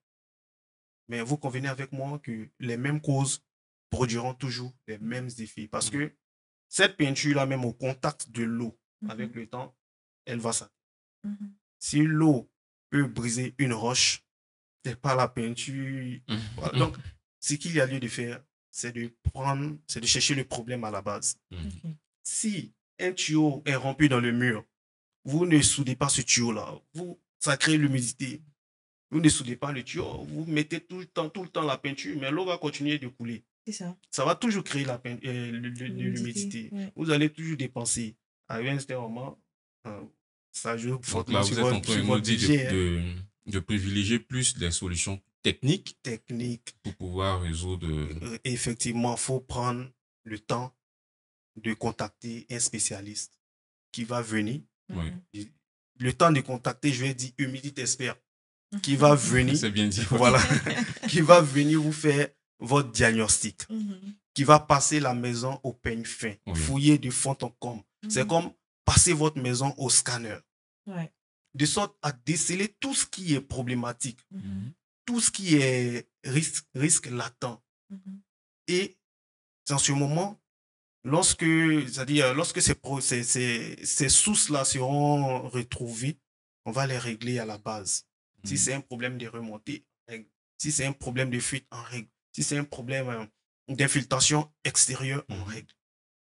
Mais vous convenez avec moi que les mêmes causes produiront toujours les mêmes effets. Parce que cette peinture-là, même au contact de l'eau, avec le temps, elle va s'atténuer. Si l'eau peut briser une roche, c'est pas la peinture. Voilà. Donc, ce qu'il y a lieu de faire, c'est de chercher le problème à la base. Si un tuyau est rompu dans le mur, vous ne soudez pas ce tuyau-là. Ça crée l'humidité. Vous ne soudez pas le tuyau, vous mettez tout le temps la peinture, mais l'eau va continuer de couler. C'est ça. Ça va toujours créer l'humidité. Ouais. Vous allez toujours dépenser. À un certain moment, ça joue fortement sur votre budget. Donc là, vous êtes en train de nous dire de privilégier plus des solutions techniques pour pouvoir résoudre... Effectivement, il faut prendre le temps de contacter un spécialiste qui va venir. Le temps de contacter, je vais dire humidité expert, qui va venir. C'est bien dit. Voilà. Qui va venir vous faire votre diagnostic, qui va passer la maison au peigne fin, fouiller de fond en comble. C'est comme passer votre maison au scanner. De sorte à déceler tout ce qui est problématique, tout ce qui est risque latent. Et en ce moment, lorsque ces sources-là seront retrouvées, on va les régler à la base. Si c'est un problème de remontée, si c'est un problème de fuite, on règle. Si c'est un problème d'infiltration extérieure, on règle.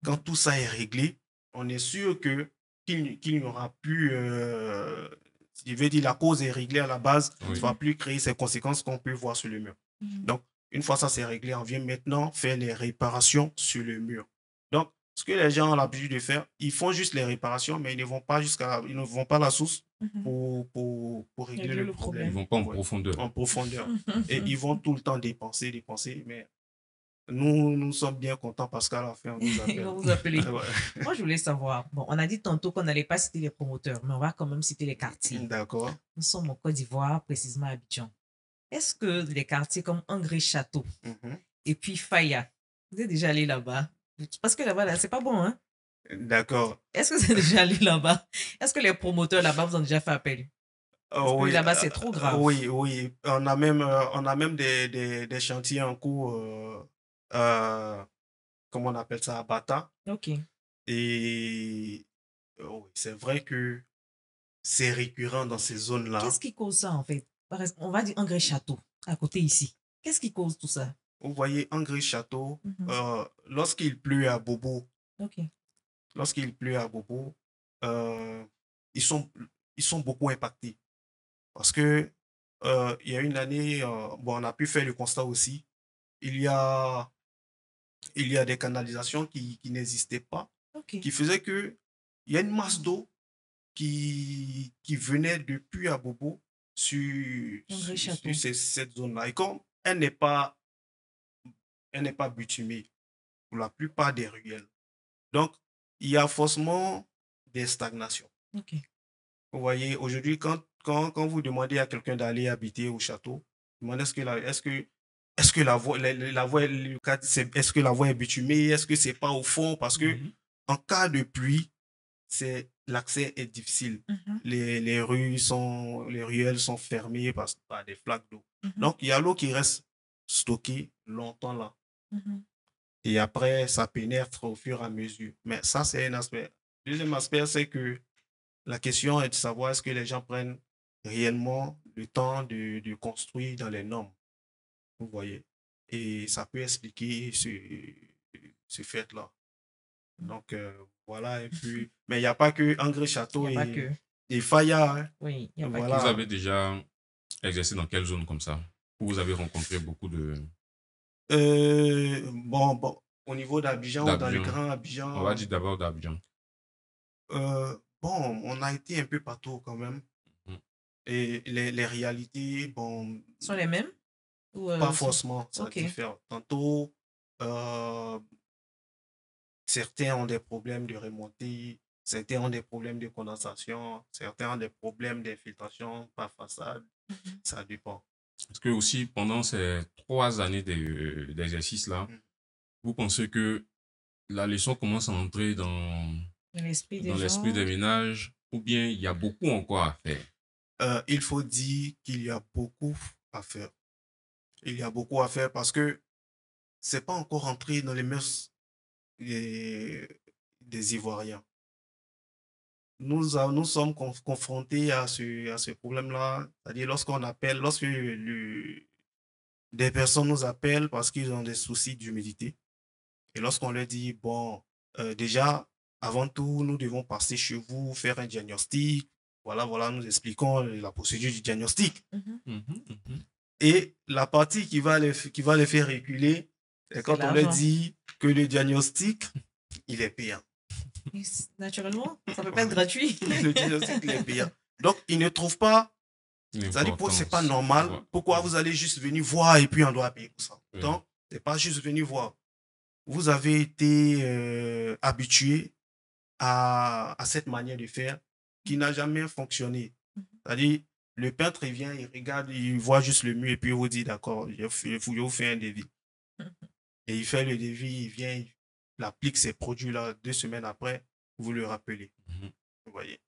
Quand tout ça est réglé, on est sûr qu'il n'y aura plus... je vais dire, la cause est réglée à la base, ça ne va plus créer ces conséquences qu'on peut voir sur le mur. Donc, une fois ça c'est réglé, on vient maintenant faire les réparations sur le mur. Donc, ce que les gens ont l'habitude de faire, ils font juste les réparations, mais ils ne vont pas à la source pour régler le problème. Ils ne vont pas en profondeur. En profondeur. Et ils vont tout le temps dépenser, mais nous sommes bien contents parce qu'à la fin, on nous appelle. Ils vont vous appeler. Moi, je voulais savoir, bon, on a dit tantôt qu'on n'allait pas citer les promoteurs, mais on va quand même citer les quartiers. D'accord. Nous sommes en Côte d'Ivoire, précisément à Abidjan. Est-ce que les quartiers comme Angré-Château et puis Faya, vous êtes déjà allé là-bas? Parce que là-bas, c'est pas bon, hein? D'accord. Est-ce que vous êtes déjà allé là-bas? Est-ce que les promoteurs là-bas vous ont déjà fait appel? Parce que là-bas, c'est trop grave. Oui. On a même des chantiers en cours, comment on appelle ça, à Bata. Ok. Et c'est vrai que c'est récurrent dans ces zones-là. Qu'est-ce qui cause ça, en fait? On va dire Angré-Château, à côté ici. Qu'est-ce qui cause tout ça? Vous voyez, Angré-Château, lorsqu'il pleut à Bobo, lorsqu'il pleut à Bobo, ils sont beaucoup impactés. Parce que il y a une année, on a pu faire le constat aussi, il y a des canalisations qui n'existaient pas, qui faisaient que il y a une masse d'eau qui venait depuis à Bobo sur cette zone-là. Et comme elle n'est pas bitumée pour la plupart des ruelles, donc il y a forcément des stagnations. Vous voyez, aujourd'hui, quand vous demandez à quelqu'un d'aller habiter au château, demandez est-ce que la voie est bitumée, est-ce que c'est pas au fond, parce que en cas de pluie, c'est l'accès est difficile. Mhm. Les ruelles sont fermées par des flaques d'eau. Mhm. Donc, il y a l'eau qui reste stockée longtemps là. Mhm. Et après, ça pénètre au fur et à mesure. Mais ça, c'est un aspect. Deuxième aspect, c'est que la question est de savoir est-ce que les gens prennent réellement le temps de construire dans les normes. Vous voyez. Et ça peut expliquer ce fait-là. Donc, voilà un peu. Mais il n'y a pas que André Il Château n'y a pas que. et Faya. Hein. Oui, il n'y a pas que. Vous Voilà. avez déjà exercé dans quelle zone comme ça? Où vous avez rencontré beaucoup de... Bon, au niveau d'Abidjan ou dans le d'Abidjan. Grand On va Abidjan, dire d'abord d'Abidjan. bon, on a été un peu partout quand même. Mhm. Et les réalités, bon, Sont les mêmes? Ou, pas forcément, ça Ok. diffère. Tantôt, certains ont des problèmes de remontée, certains ont des problèmes de condensation, certains ont des problèmes d'infiltration par façade. Mhm. Ça dépend. Est-ce que aussi, pendant ces 3 années d'exercice-là, Mm. vous pensez que la leçon commence à entrer dans L'esprit des l'esprit gens. des ménages ou bien il y a beaucoup encore à faire? Il faut dire qu'il y a beaucoup à faire. Il y a beaucoup à faire parce que c'est pas encore entré dans les mœurs des, des Ivoiriens. Nous sommes confrontés à ce problème-là. C'est-à-dire lorsque des personnes nous appellent parce qu'ils ont des soucis d'humidité. Et lorsqu'on leur dit, bon, déjà, avant tout, nous devons passer chez vous, faire un diagnostic. Voilà, nous expliquons la procédure du diagnostic. Mhm. Mhm, mhm. Et la partie qui va les faire reculer, c'est C'est quand on leur l'argent. dit que le diagnostic, il est payant. Et naturellement, ça ne peut pas être gratuit. Le diagnostic, il est payant. Donc, ils ne trouvent pas, c'est-à-dire que c'est pas L'importance. normal. Ouais. Pourquoi vous allez juste venir voir et puis on doit payer pour ça? Ouais. Donc, c'est pas juste venir voir. Vous avez été habitué à cette manière de faire qui n'a jamais fonctionné. C'est-à-dire, le peintre, il vient, il regarde, il voit juste le mur et puis il vous dit, d'accord, je vous fais un devis. Et il fait le devis, il vient, il applique ces produits-là 2 semaines après, vous le rappelez. Mhm. Vous voyez.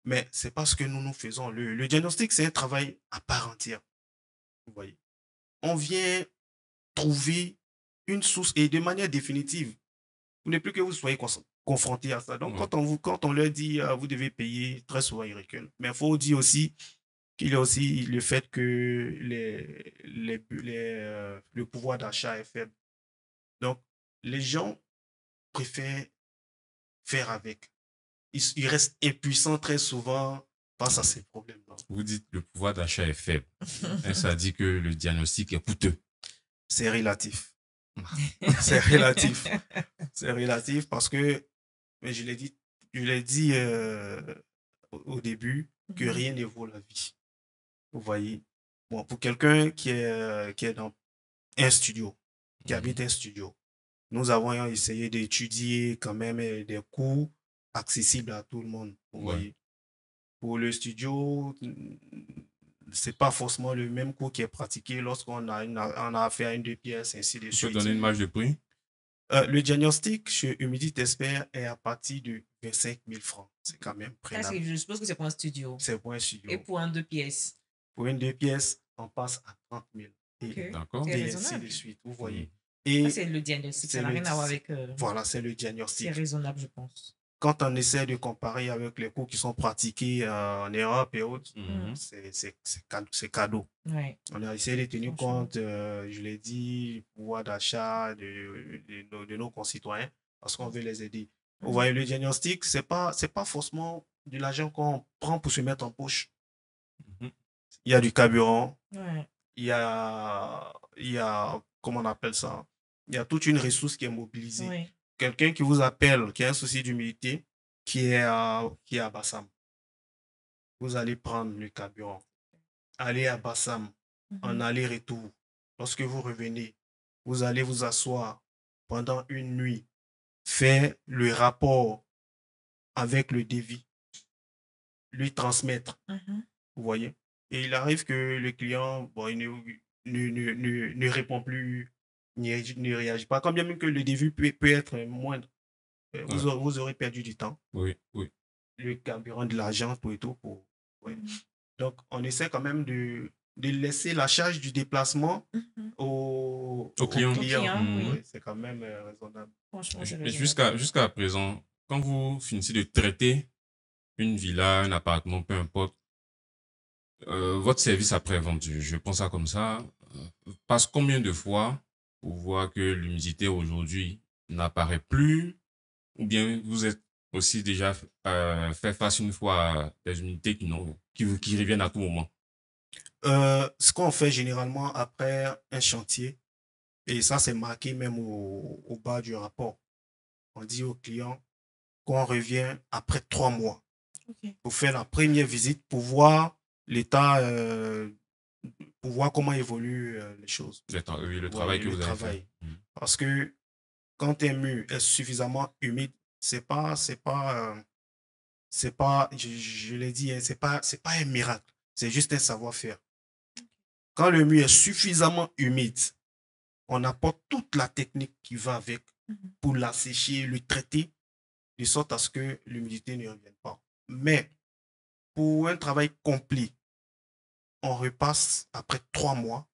Mais c'est pas ce que nous faisons. Le diagnostic, c'est un travail à part entière. Vous voyez. On vient trouver une source et de manière définitive. Vous n'êtes plus que vous soyez confronté à ça. Donc, Ouais. quand on leur dit, vous devez payer, très souvent, ils reculent. Mais il faut dire aussi qu'il y a aussi le fait que le pouvoir d'achat est faible. Donc, les gens préfèrent faire avec. Ils restent impuissants très souvent face à ces problèmes-là. Vous dites que le pouvoir d'achat est faible. Et ça dit que le diagnostic est coûteux. C'est relatif. C'est relatif. C'est relatif parce que, mais je l'ai dit au début, que rien ne vaut la vie. Vous voyez. Bon, pour quelqu'un qui est dans un studio, qui habite un studio, nous avons essayé d'étudier quand même des cours accessibles à tout le monde. Vous Ouais. voyez. Pour le studio, c'est pas forcément le même cours qui est pratiqué lorsqu'on on a affaire à une 2 pièces, ainsi de Vous pouvez suite. donner une marge de prix? Le diagnostic chez Humidity Expert est à partir de 25 000 francs. C'est quand même prenable. Je suppose que c'est pour un studio. C'est pour un studio. Et pour un 2 pièces. Pour une 2 pièces, on passe à 30 000. Ok. D'accord. C'est Et ainsi raisonnable. de suite. Vous voyez. Ça, Et c'est le diagnostic. c'est Ça n'a le- rien à voir avec. voilà, c'est le C'est diagnostic. raisonnable, je pense. Quand on essaie de comparer avec les cours qui sont pratiqués en Europe et autres, Mhm. c'est cadeau. Ouais. On a essayé de tenir Franchement. compte, je l'ai dit, du pouvoir d'achat de nos concitoyens parce qu'on veut les aider. Vous Mhm. voyez, le diagnostic, c'est pas forcément de l'argent qu'on prend pour se mettre en poche. Mhm. Il y a du carburant, Ouais. il y a, comment on appelle ça? Il y a toute une ressource qui est mobilisée. Ouais. Quelqu'un qui vous appelle, qui a un souci d'humidité, qui est à Bassam, vous allez prendre le carburant, aller à Bassam, en Mhm. aller-retour. Lorsque vous revenez, vous allez vous asseoir pendant une nuit, faire le rapport avec le devis, lui transmettre, Mhm. vous voyez. Et il arrive que le client, bon, il ne répond plus, ne réagit pas, quand bien même que le devis peut être moindre. Ouais. Vous aurez perdu du temps. Oui, oui. le carburant de l'argent, tout et tout. Ouais. Donc, on essaie quand même de laisser la charge du déplacement Au client. client. Oui. Ouais, c'est quand même raisonnable. Franchement, c'est raisonnable. Jusqu'à présent, quand vous finissez de traiter une villa, un appartement, peu importe, votre service après-vente, je pense ça comme ça, passe combien de fois pour voir que l'humidité aujourd'hui n'apparaît plus, ou bien vous êtes aussi déjà fait face une fois à des humidités qui reviennent à tout moment? Ce qu'on fait généralement après un chantier, et ça c'est marqué même au bas du rapport, on dit au client qu'on revient après 3 mois Ok. pour faire la première visite, pour voir l'état, pour voir comment évoluent les choses. Oui, le Ouais, travail que le vous avez fait. travail. Parce que quand un mur est suffisamment humide, c'est pas, je l'ai dit, hein, c'est pas un miracle, c'est juste un savoir-faire. Quand le mur est suffisamment humide, on apporte toute la technique qui va avec pour l'assécher, le traiter, de sorte à ce que l'humidité ne revienne pas. Mais pour un travail complet, on repasse après 3 mois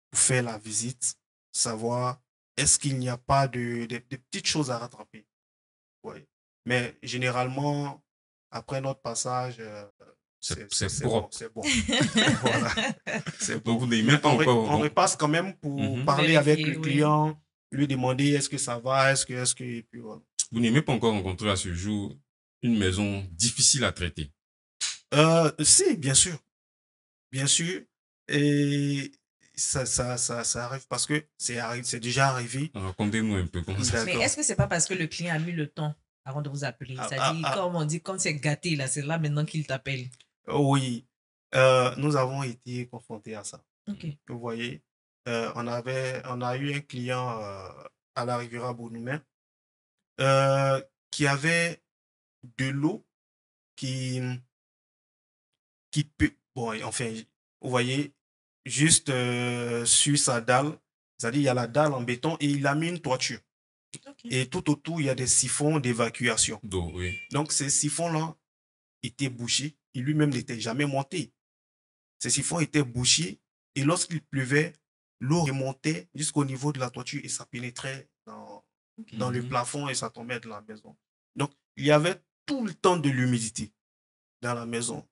pour faire la visite, savoir est-ce qu'il n'y a pas de petites choses à rattraper. Ouais. Mais généralement, après notre passage, C'est bon, propre. c'est bon. Voilà, c'est Donc bon. vous n'avez Mais même pas encore. on repasse quand même pour Mhm. parler avec Vérifier, le oui. client, lui demander est-ce que ça va, et puis voilà. Vous n'avez même pas encore rencontré à ce jour une maison difficile à traiter. Si, bien sûr. Bien sûr. Et ça arrive parce que c'est déjà arrivé. Racontez-nous un peu comment ça se Mais D'accord. est-ce que c'est pas parce que le client a mis le temps avant de vous appeler? Ah, Ça ah, dit, ah, comme on dit, quand c'est gâté, là, c'est là maintenant qu'il t'appelle. oui, nous avons été confrontés à ça. Ok. Vous voyez, on a eu un client à la Riviera Bourgmestre qui avait de l'eau qui, qui peut, bon, enfin, vous voyez, juste sur sa dalle, c'est-à-dire il y a la dalle en béton et il a mis une toiture. Ok. Et tout autour, il y a des siphons d'évacuation. d'eau, oui. Donc, ces siphons-là étaient bouchés. Il lui-même n'était jamais monté. Ces siphons étaient bouchés et lorsqu'il pleuvait, l'eau remontait jusqu'au niveau de la toiture et ça pénétrait dans le Mhm. plafond et ça tombait dans la maison. Donc, il y avait tout le temps de l'humidité dans la maison.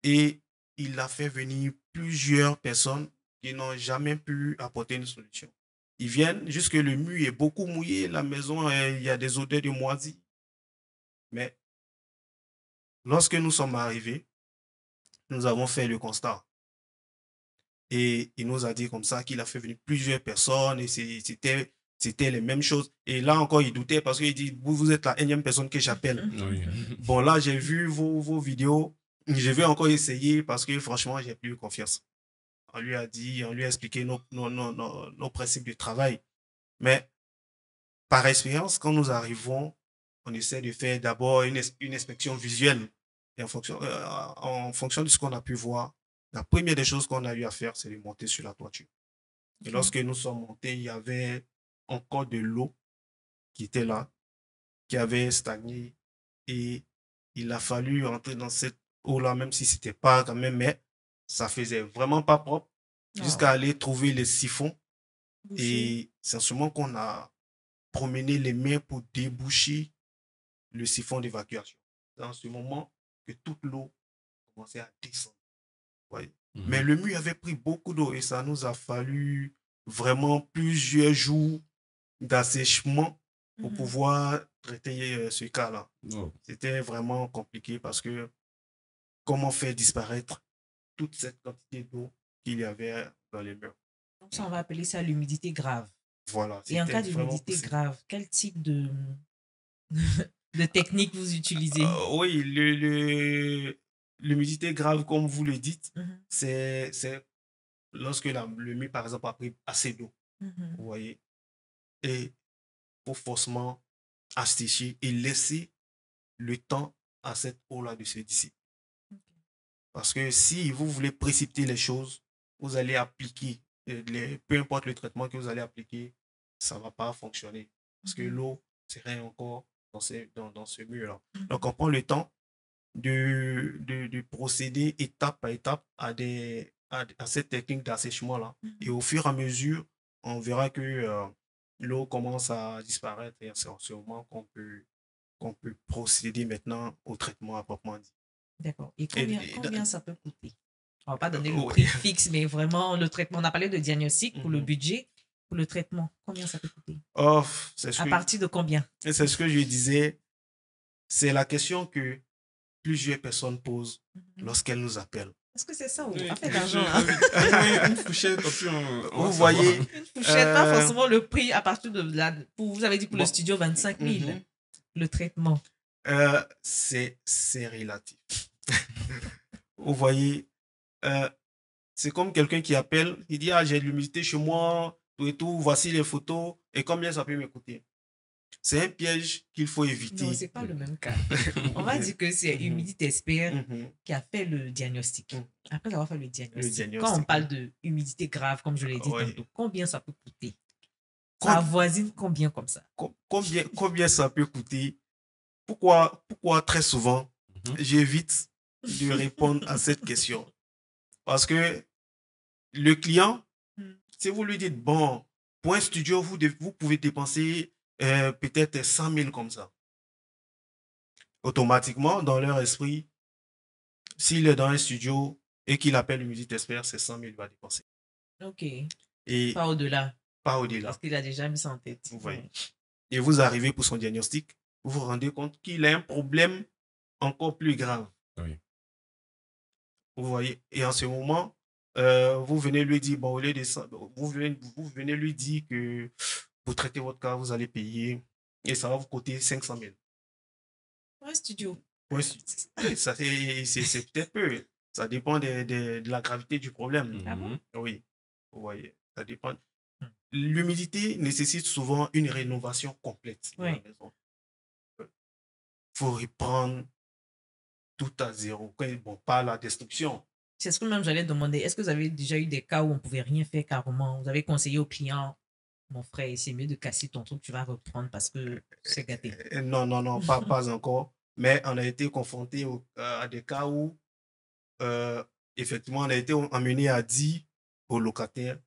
Et il a fait venir plusieurs personnes qui n'ont jamais pu apporter une solution. Ils viennent jusque le mur est beaucoup mouillé, la maison, il y a des odeurs de moisi. Mais lorsque nous sommes arrivés, nous avons fait le constat. Et il nous a dit comme ça qu'il a fait venir plusieurs personnes et c'était les mêmes choses. Et là encore, il doutait parce qu'il dit, vous êtes la énième personne que j'appelle. Oui. Bon, là, j'ai vu vos vidéos. Je vais encore essayer parce que franchement, j'ai plus confiance. On lui a dit, on lui a expliqué nos principes de travail. Mais par expérience, quand nous arrivons, on essaie de faire d'abord une inspection visuelle. Et en fonction de ce qu'on a pu voir, la première des choses qu'on a eu à faire, c'est de monter sur la toiture. Et lorsque nous sommes montés, il y avait encore de l'eau qui était là, qui avait stagné. Et il a fallu entrer dans cette eau-là, même si c'était pas quand même, mais ça faisait vraiment pas propre, jusqu'à aller trouver les siphons. Et c'est en ce moment qu'on a promené les mains pour déboucher le siphon d'évacuation. C'est en ce moment que toute l'eau commençait à descendre. Ouais. Mais le mur avait pris beaucoup d'eau et ça nous a fallu vraiment plusieurs jours d'assèchement pour pouvoir traiter ce cas-là. Oh. C'était vraiment compliqué parce que comment faire disparaître toute cette quantité d'eau qu'il y avait dans les murs. Donc ça, on va appeler ça l'humidité grave. Voilà. Et en c'était cas vraiment d'humidité possible. grave, quel type de technique vous utilisez? Oui, l'humidité grave, comme vous le dites, c'est lorsque le mur, par exemple, a pris assez d'eau. Vous voyez. Et il faut forcément assécher et laisser le temps à cette eau-là de se dissiper. Parce que si vous voulez précipiter les choses, vous allez appliquer, peu importe le traitement que vous allez appliquer, ça ne va pas fonctionner. Parce que l'eau serait encore dans ce mur-là. Donc, on prend le temps de procéder étape par étape à cette technique d'assèchement-là. Et au fur et à mesure, on verra que l'eau commence à disparaître et c'est en ce moment qu'on peut procéder maintenant au traitement à proprement dit. D'accord. Et Et- combien ça peut coûter? On va pas donner le oui. prix fixe, mais vraiment le traitement. On a parlé de diagnostic pour le Mhm. budget. Pour le traitement, combien ça peut coûter? Oh, c'est À partir de combien? c'est ce que je disais. C'est la question que plusieurs personnes posent lorsqu'elles nous appellent. Est-ce que c'est ça ou Oui, affaire je- d'argent? Une fourchette, puis on va Vous voyez, savoir. Une fourchette, pas Euh, forcément le prix à partir de là. Vous avez dit pour le Bon. studio 25 000, mhm. le traitement. C'est relatif. Vous voyez, c'est comme quelqu'un qui appelle, il dit, ah, j'ai de l'humidité chez moi, tout et tout, voici les photos, et combien ça peut me coûter? C'est un piège qu'il faut éviter. Non, c'est pas le même cas. On va dire que c'est Humidity Expert Mhm. qui a fait le diagnostic. Mhm. Après avoir fait le diagnostic, diagnostic, quand on parle oui. de humidité grave, comme je l'ai dit Oui. tantôt, combien ça peut coûter? Com- Ça avoisine combien comme ça? Combien ça peut coûter? Pourquoi très souvent, Mhm. j'évite de répondre à cette question? Parce que le client, Mm. si vous lui dites, bon, pour un studio, vous pouvez dépenser peut-être 100 000 comme ça. Automatiquement, dans leur esprit, s'il est dans un studio et qu'il appelle Humidity Expert, c'est 100 000 qu'il va dépenser. Ok. Et Pas au-delà. pas au-delà. Parce qu'il a déjà mis ça en tête. Vous voyez. Et vous arrivez pour son diagnostic, vous vous rendez compte qu'il a un problème encore plus grave. Oui. Vous voyez. Et en ce moment, vous venez lui dire, bon, au lieu de ça, vous venez lui dire que pour traiter votre cas, vous allez payer et ça va vous coûter 500 000. Ouais, studio. Ouais, ça, c'est peut-être peu. Ça dépend de la gravité du problème. Ah bon? Mhm. Oui, vous voyez, ça dépend. L'humidité nécessite souvent une rénovation complète de la Oui. maison. Il faut reprendre tout à zéro. Bon, pas la destruction. C'est ce que même j'allais demander. Est-ce que vous avez déjà eu des cas où on ne pouvait rien faire carrément? Vous avez conseillé au client, mon frère, c'est mieux de casser ton truc, tu vas reprendre parce que c'est gâté. Non, pas encore. Mais on a été confronté à des cas où, effectivement, on a été amené à dire au locataire,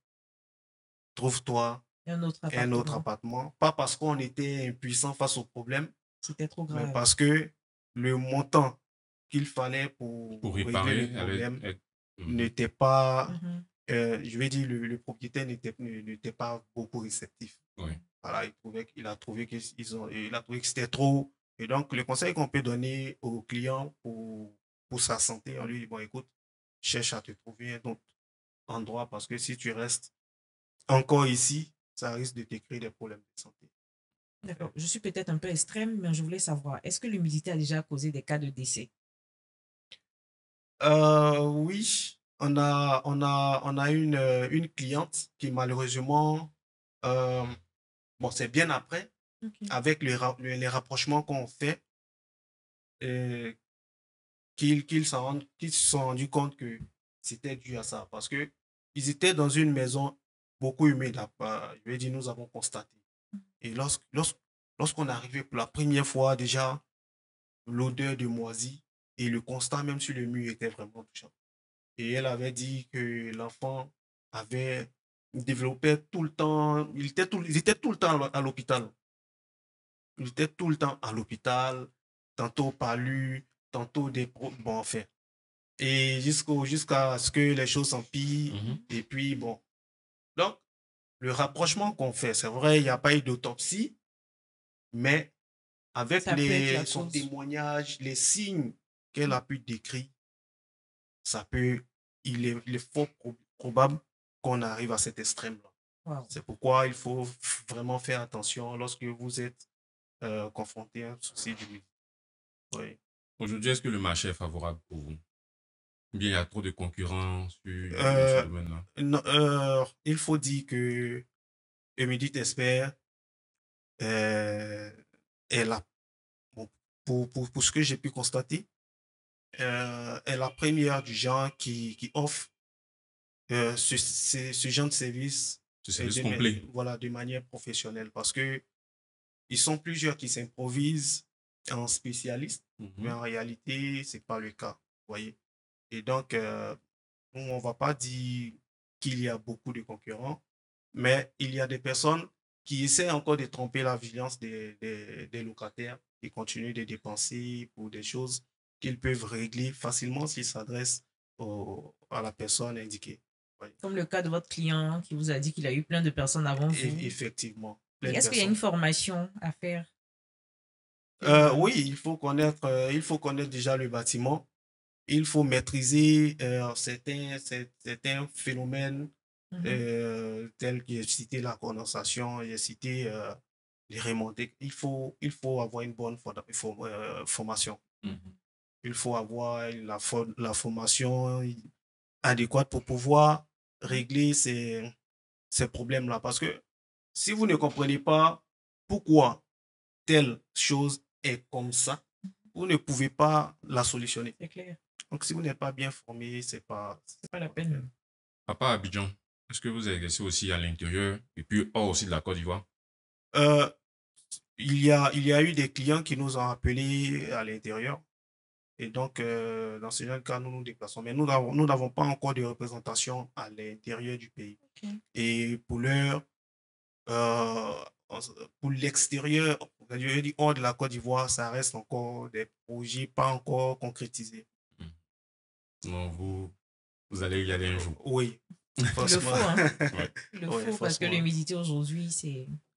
trouve-toi Un autre un autre appartement. appartement. Pas parce qu'on était impuissant face au problème, C'était trop mais grave. parce que le montant qu'il fallait pour Pour régler réparer, le problème Mhm. n'était pas, Mhm. je vais dire, le propriétaire n'était pas beaucoup réceptif. Oui. Voilà, il a trouvé que c'était trop. Et donc, le conseil qu'on peut donner aux clients pour sa santé, on lui dit, bon, écoute, cherche à te trouver un autre endroit parce que si tu restes encore ici, ça risque de te créer des problèmes de santé. D'accord. Je suis peut-être un peu extrême, mais je voulais savoir, est-ce que l'humidité a déjà causé des cas de décès? Oui, on a une cliente qui malheureusement, euh, bon, c'est bien après, Ok. avec les rapprochements qu'on fait, qu'ils se sont rendus compte que c'était dû à ça. Parce que ils étaient dans une maison beaucoup humide. Je vais dire, nous avons constaté. Et lorsqu'on est arrivé pour la première fois, déjà, l'odeur de moisi et le constat même sur le mur était vraiment touchant. Et elle avait dit que l'enfant avait développé tout le temps, il était tout le temps à l'hôpital. Il était tout le temps à l'hôpital, tantôt palu, tantôt bon, enfin. Et jusqu'à ce que les choses s'empirent. Mhm. Et puis, bon. Donc, le rapprochement qu'on fait, c'est vrai, il n'y a pas eu d'autopsie, mais avec Ça peut être la son cause. témoignage, les signes qu'elle a pu décrire, il est fort probable qu'on arrive à cet extrême-là. Wow. C'est pourquoi il faut vraiment faire attention lorsque vous êtes confronté à un souci du milieu. Oui. Aujourd'hui, est-ce que le marché est favorable pour vous? Ou bien il y a trop de concurrence sur Euh, ce domaine-là? Non, il faut dire que Humidity Expert est là. Bon, pour ce que j'ai pu constater, est la première du genre qui offre ce genre de service Ce service complet. voilà, de manière professionnelle parce que ils sont plusieurs qui s'improvisent en spécialistes, mais Mhm. en réalité, c'est pas le cas. Vous voyez? Et donc, nous, on va pas dire qu'il y a beaucoup de concurrents, mais il y a des personnes qui essaient encore de tromper la vigilance des locataires et continuent de dépenser pour des choses qu'ils peuvent régler facilement s'ils s'adressent à la personne indiquée. Oui. Comme le cas de votre client qui vous a dit qu'il a eu plein de personnes avant vous. Effectivement, Et plein de est-ce qu'il y a une personnes. formation à faire? Oui, il faut connaître déjà le bâtiment. Il faut maîtriser certains phénomènes Mhm. tels que j'ai cité la condensation, j'ai cité les remontées. Il faut avoir une bonne formation. Mhm. Il faut avoir la formation adéquate pour pouvoir régler ces problèmes-là. Parce que si vous ne comprenez pas pourquoi telle chose est comme ça, vous ne pouvez pas la solutionner. C'est clair. Donc, si vous n'êtes pas bien formé, C'est pas la peine. Papa Abidjan, est-ce que vous exercez aussi à l'intérieur et puis hors aussi de la Côte d'Ivoire? Euh, il y a eu des clients qui nous ont appelés à l'intérieur. Et donc, dans ce genre de cas, nous nous déplaçons. Mais nous n'avons pas encore de représentation à l'intérieur du pays. Ok. Et euh, pour l'extérieur, je dis hors de la Côte d'Ivoire, ça reste encore des projets pas encore concrétisés. Non, vous allez y aller un jour. Oui, Il le forcément. faut, hein. Ouais. Il le Ouais, faut parce que forcément. l'humidité aujourd'hui,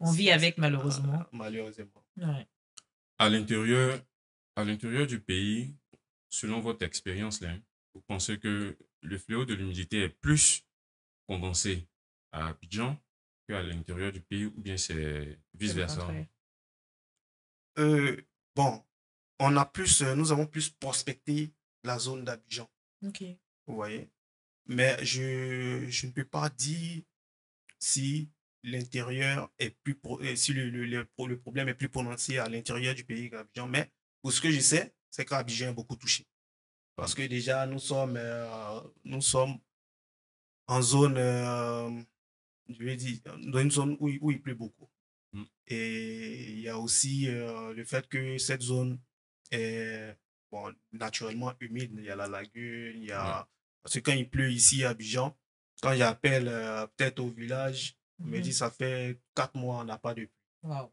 on vit avec malheureusement. Malheureusement. Ouais. À l'intérieur du pays, selon votre expérience, là, vous pensez que le fléau de l'humidité est plus condensé à Abidjan qu'à l'intérieur du pays ou bien c'est C'est le vice-versa? contraire. Euh, bon, nous avons plus prospecté la zone d'Abidjan, Ok. vous voyez. Mais je ne peux pas dire si l'intérieur est si le problème est plus prononcé à l'intérieur du pays qu'Abidjan. Mais pour ce que je sais, c'est qu'Abidjan est beaucoup touché. Parce que déjà, nous sommes en zone, je vais dire, dans une zone où il pleut beaucoup. Mm. Et il y a aussi le fait que cette zone est bon, naturellement humide. Il y a la lagune, Ouais. Parce que quand il pleut ici à Abidjan, quand j'appelle peut-être au village, on me Mhm. dit ça fait 4 mois, on n'a pas de pluie. Wow.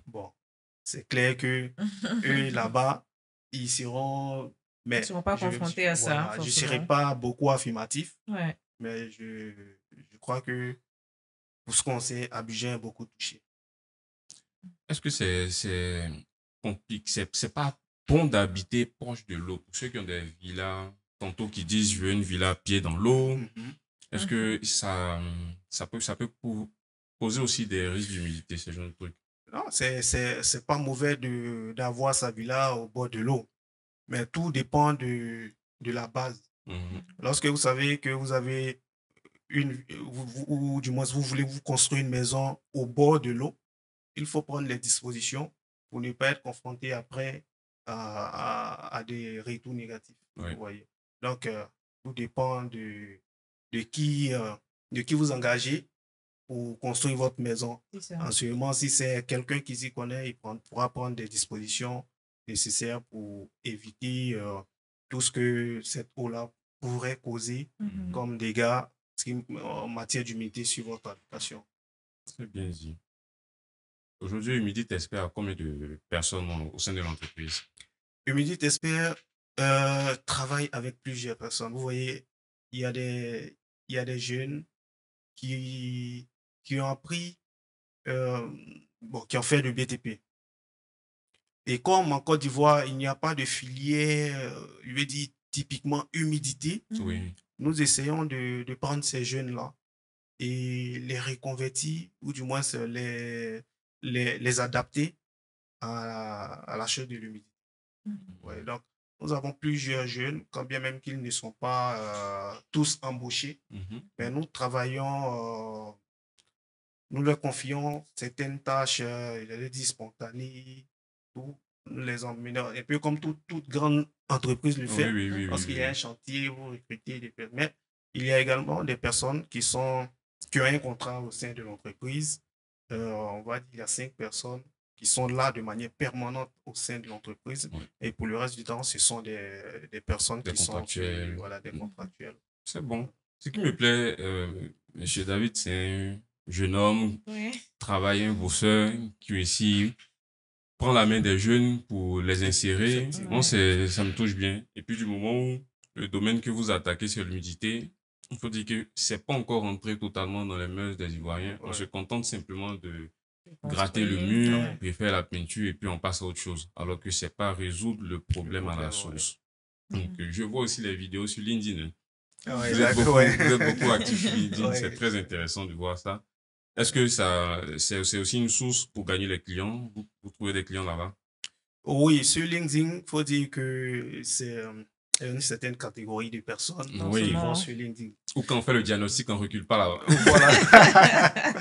Bon, c'est clair que eux là-bas, ils seront. Ils ne Mais seront pas confrontés à ça, voilà, je ne serai forcément. pas beaucoup affirmatif, Ouais. mais je crois que pour ce qu'on sait, Abidjan est beaucoup touché. Est-ce que c'est compliqué, c'est pas bon d'habiter proche de l'eau? Pour ceux qui ont des villas, tantôt qui disent je veux une villa à pied dans l'eau, Mhm. est-ce que ça peut poser aussi des risques d'humidité, ce genre de trucs? Non, c'est pas mauvais d'avoir sa villa au bord de l'eau, mais tout dépend de la base. Mhm. Lorsque vous savez que vous avez ou du moins vous voulez vous construire une maison au bord de l'eau, il faut prendre les dispositions pour ne pas être confronté après à des retours négatifs. Ouais. Vous voyez. Donc, tout dépend de qui, euh, de qui vous engagez pour construire votre maison. C'est ça. Ensuite, si c'est quelqu'un qui s'y connaît, pourra prendre des dispositions nécessaires pour éviter tout ce que cette eau-là pourrait causer Mhm. comme dégâts en matière d'humidité sur votre habitation. Très bien dit. Aujourd'hui, Humidit espère à combien de personnes au sein de l'entreprise? Humidity Expert travaille avec plusieurs personnes. Vous voyez, il y a il y a des jeunes qui, qui ont appris, euh, qui ont fait le BTP. Et comme en Côte d'Ivoire, il n'y a pas de filière, je vais dire, typiquement humidité, Oui. nous essayons de prendre ces jeunes-là et les reconvertir, ou du moins les adapter à la chute de l'humidité. Ouais, donc, nous avons plusieurs jeunes, quand bien même qu'ils ne sont pas tous embauchés, Mhm. mais nous travaillons, nous leur confions certaines tâches, j'allais dire spontanées, tout. Nous les emmenons, un peu comme toute grande entreprise le Oui, fait. oui, oui, oui, Lorsqu'il y a un oui. chantier, vous recrutez des personnes. Mais il y a également des personnes qui ont un contrat au sein de l'entreprise. On va dire il y a 5 personnes qui sont là de manière permanente au sein de l'entreprise. Oui. Et pour le reste du temps, ce sont des personnes Des qui sont contractuels. voilà, des contractuels. C'est bon. Ce qui me plaît, Monsieur David, c'est un jeune homme, Ouais. travailleur, bosseur, qui aussi prend la main des jeunes pour les insérer. Effectivement. Moi, ça me touche bien. Et puis, du moment où le domaine que vous attaquez, c'est l'humidité, il faut dire que c'est pas encore rentré totalement dans les mœurs des Ivoiriens. On Ouais. se contente simplement de Construire. gratter le mur, Ouais. puis faire la peinture, et puis on passe à autre chose. Alors que c'est pas résoudre le problème à la problème, ouais. source. Donc, je vois aussi les vidéos sur LinkedIn. Hein. Ouais, Vous êtes d'accord, ouais. beaucoup actifs sur LinkedIn. Ouais. C'est très intéressant de voir ça. Est-ce que c'est aussi une source pour gagner les clients? Vous trouvez des clients là-bas? Oui, sur LinkedIn, il faut dire que c'est une certaine catégorie de personnes Oui. qui vont Forcément. sur LinkedIn. Ou quand on fait le diagnostic, on recule pas là-bas. Voilà.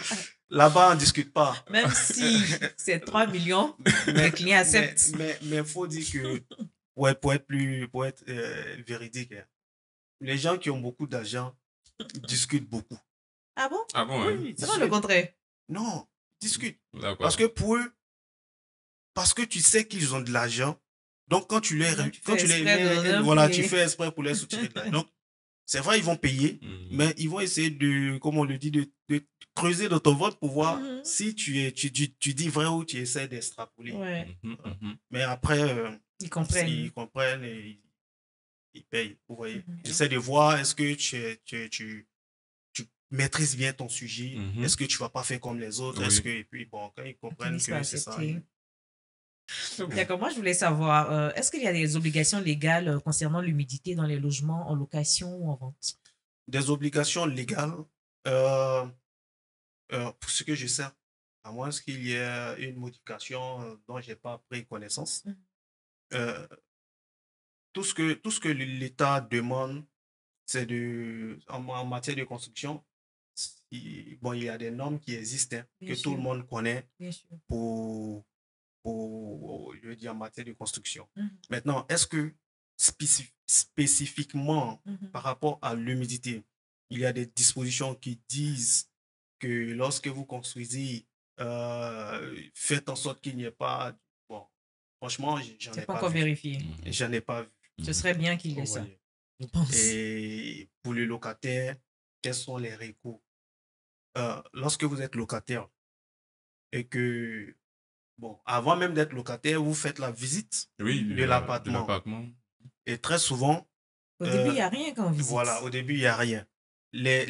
Là-bas, on ne discute pas. Même si c'est 3 millions, les clients acceptent. Mais faut dire que, ouais, pour être véridique, hein, les gens qui ont beaucoup d'argent discutent beaucoup. Ah bon? Ah bon, hein? Oui, C'est pas le contraire. non, discutent. D'accord. Parce que pour eux, parce que tu sais qu'ils ont de l'argent, donc quand tu les, Donc, tu quand fais tu les exprès de mets, leur voilà, payer. tu fais exprès pour les soutirer de l'argent. Donc, c'est vrai, ils vont payer, Mhm. mais ils vont essayer de, comme on le dit, de creuser dans ton ventre pour voir Mhm. si tu dis vrai ou tu essaies d'extrapoler. Ouais, Mhm, mhm. Mais après, ils comprennent. ils comprennent et ils payent, vous voyez. Mhm. J'essaie de voir, est-ce que tu maîtrises bien ton sujet, Mhm. est-ce que tu vas pas faire comme les autres, Oui. est-ce que, et puis bon, quand ils comprennent Finissent par que c'est ça. accepter. C'est bon. D'accord, moi je voulais savoir, est-ce qu'il y a des obligations légales concernant l'humidité dans les logements en location ou en vente? Des obligations légales, pour ce que je sais, à moins qu'il y ait une modification dont j'ai pas pris connaissance, Mhm. euh, tout ce que l'État demande, c'est en matière de construction, bon, il y a des normes qui existent, hein, Bien que tout le sûr. monde connaît Bien sûr. pour, je veux dire, en matière de construction. Mhm. Maintenant, est-ce que spécifiquement Mhm. par rapport à l'humidité, il y a des dispositions qui disent que lorsque vous construisez, faites en sorte qu'il n'y ait pas... Bon, franchement, j'en C'est ai pas pas encore vu. vérifié. Mhm. J'en ai pas vu. Ce serait bien qu'il Vous ait ça, voyez. je pense. Et pour les locataires, quels sont les recours? Lorsque vous êtes locataire et que, bon, avant même d'être locataire, vous faites la visite Oui, de de l'appartement. l'appartement. Et très souvent, Au début, il n'y a rien quand on visite. voilà, au début, il n'y a rien. Les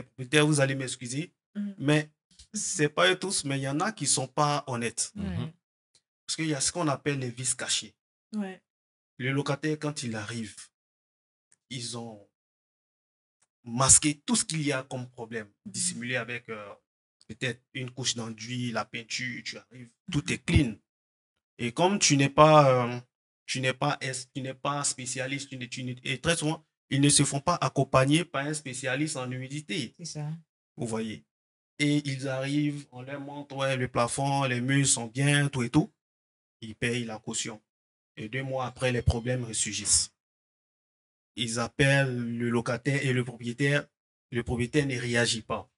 propriétaires, vous allez m'excuser, Mhm. mais c'est pas eux tous, mais il y en a qui sont pas honnêtes. Ouais. Parce qu'il y a ce qu'on appelle les vices cachés. Ouais. Les locataires, quand ils arrivent, ils ont masqué tout ce qu'il y a comme problème, dissimulé avec peut-être une couche d'enduit, la peinture, tu arrives, tout est clean. Et comme tu n'es pas spécialiste, et très souvent, ils ne se font pas accompagner par un spécialiste en humidité, C'est ça. vous voyez. Et ils arrivent, on leur montre, ouais, le plafond, les murs sont bien, tout et tout. Ils payent la caution. Et 2 mois après, les problèmes ressurgissent. Ils appellent le locataire et le propriétaire ne réagit pas.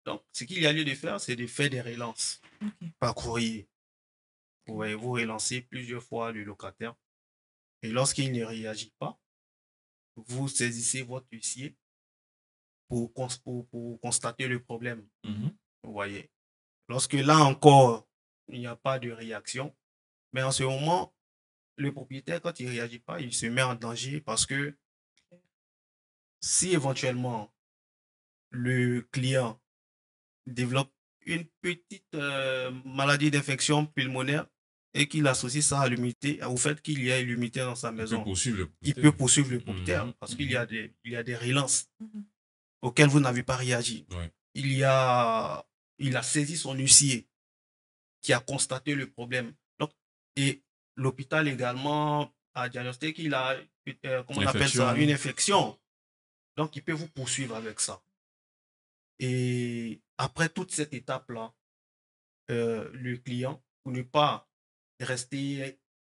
Donc, ce qu'il y a lieu de faire, c'est de faire des relances Ok. par courrier. Vous voyez, vous relancez plusieurs fois le locataire. Et lorsqu'il ne réagit pas, vous saisissez votre huissier pour constater le problème. Mhm. Vous voyez. Lorsque là encore, il n'y a pas de réaction, mais en ce moment, le propriétaire, quand il ne réagit pas, il se met en danger parce que si éventuellement le client développe une petite maladie d'infection pulmonaire et qu'il associe ça à l'humidité, au fait qu'il y a l'humidité dans sa Il peut maison, poursuivre le il propriétaire. peut poursuivre le propriétaire Mhm. parce qu'il y a des relances Mhm. auxquelles vous n'avez pas réagi. Ouais. Il a saisi son huissier qui a constaté le problème. Donc, et l'hôpital également a diagnostiqué qu'il a, comment on appelle ça, une infection. Donc, il peut vous poursuivre avec ça. Et après toute cette étape-là, le client, pour ne pas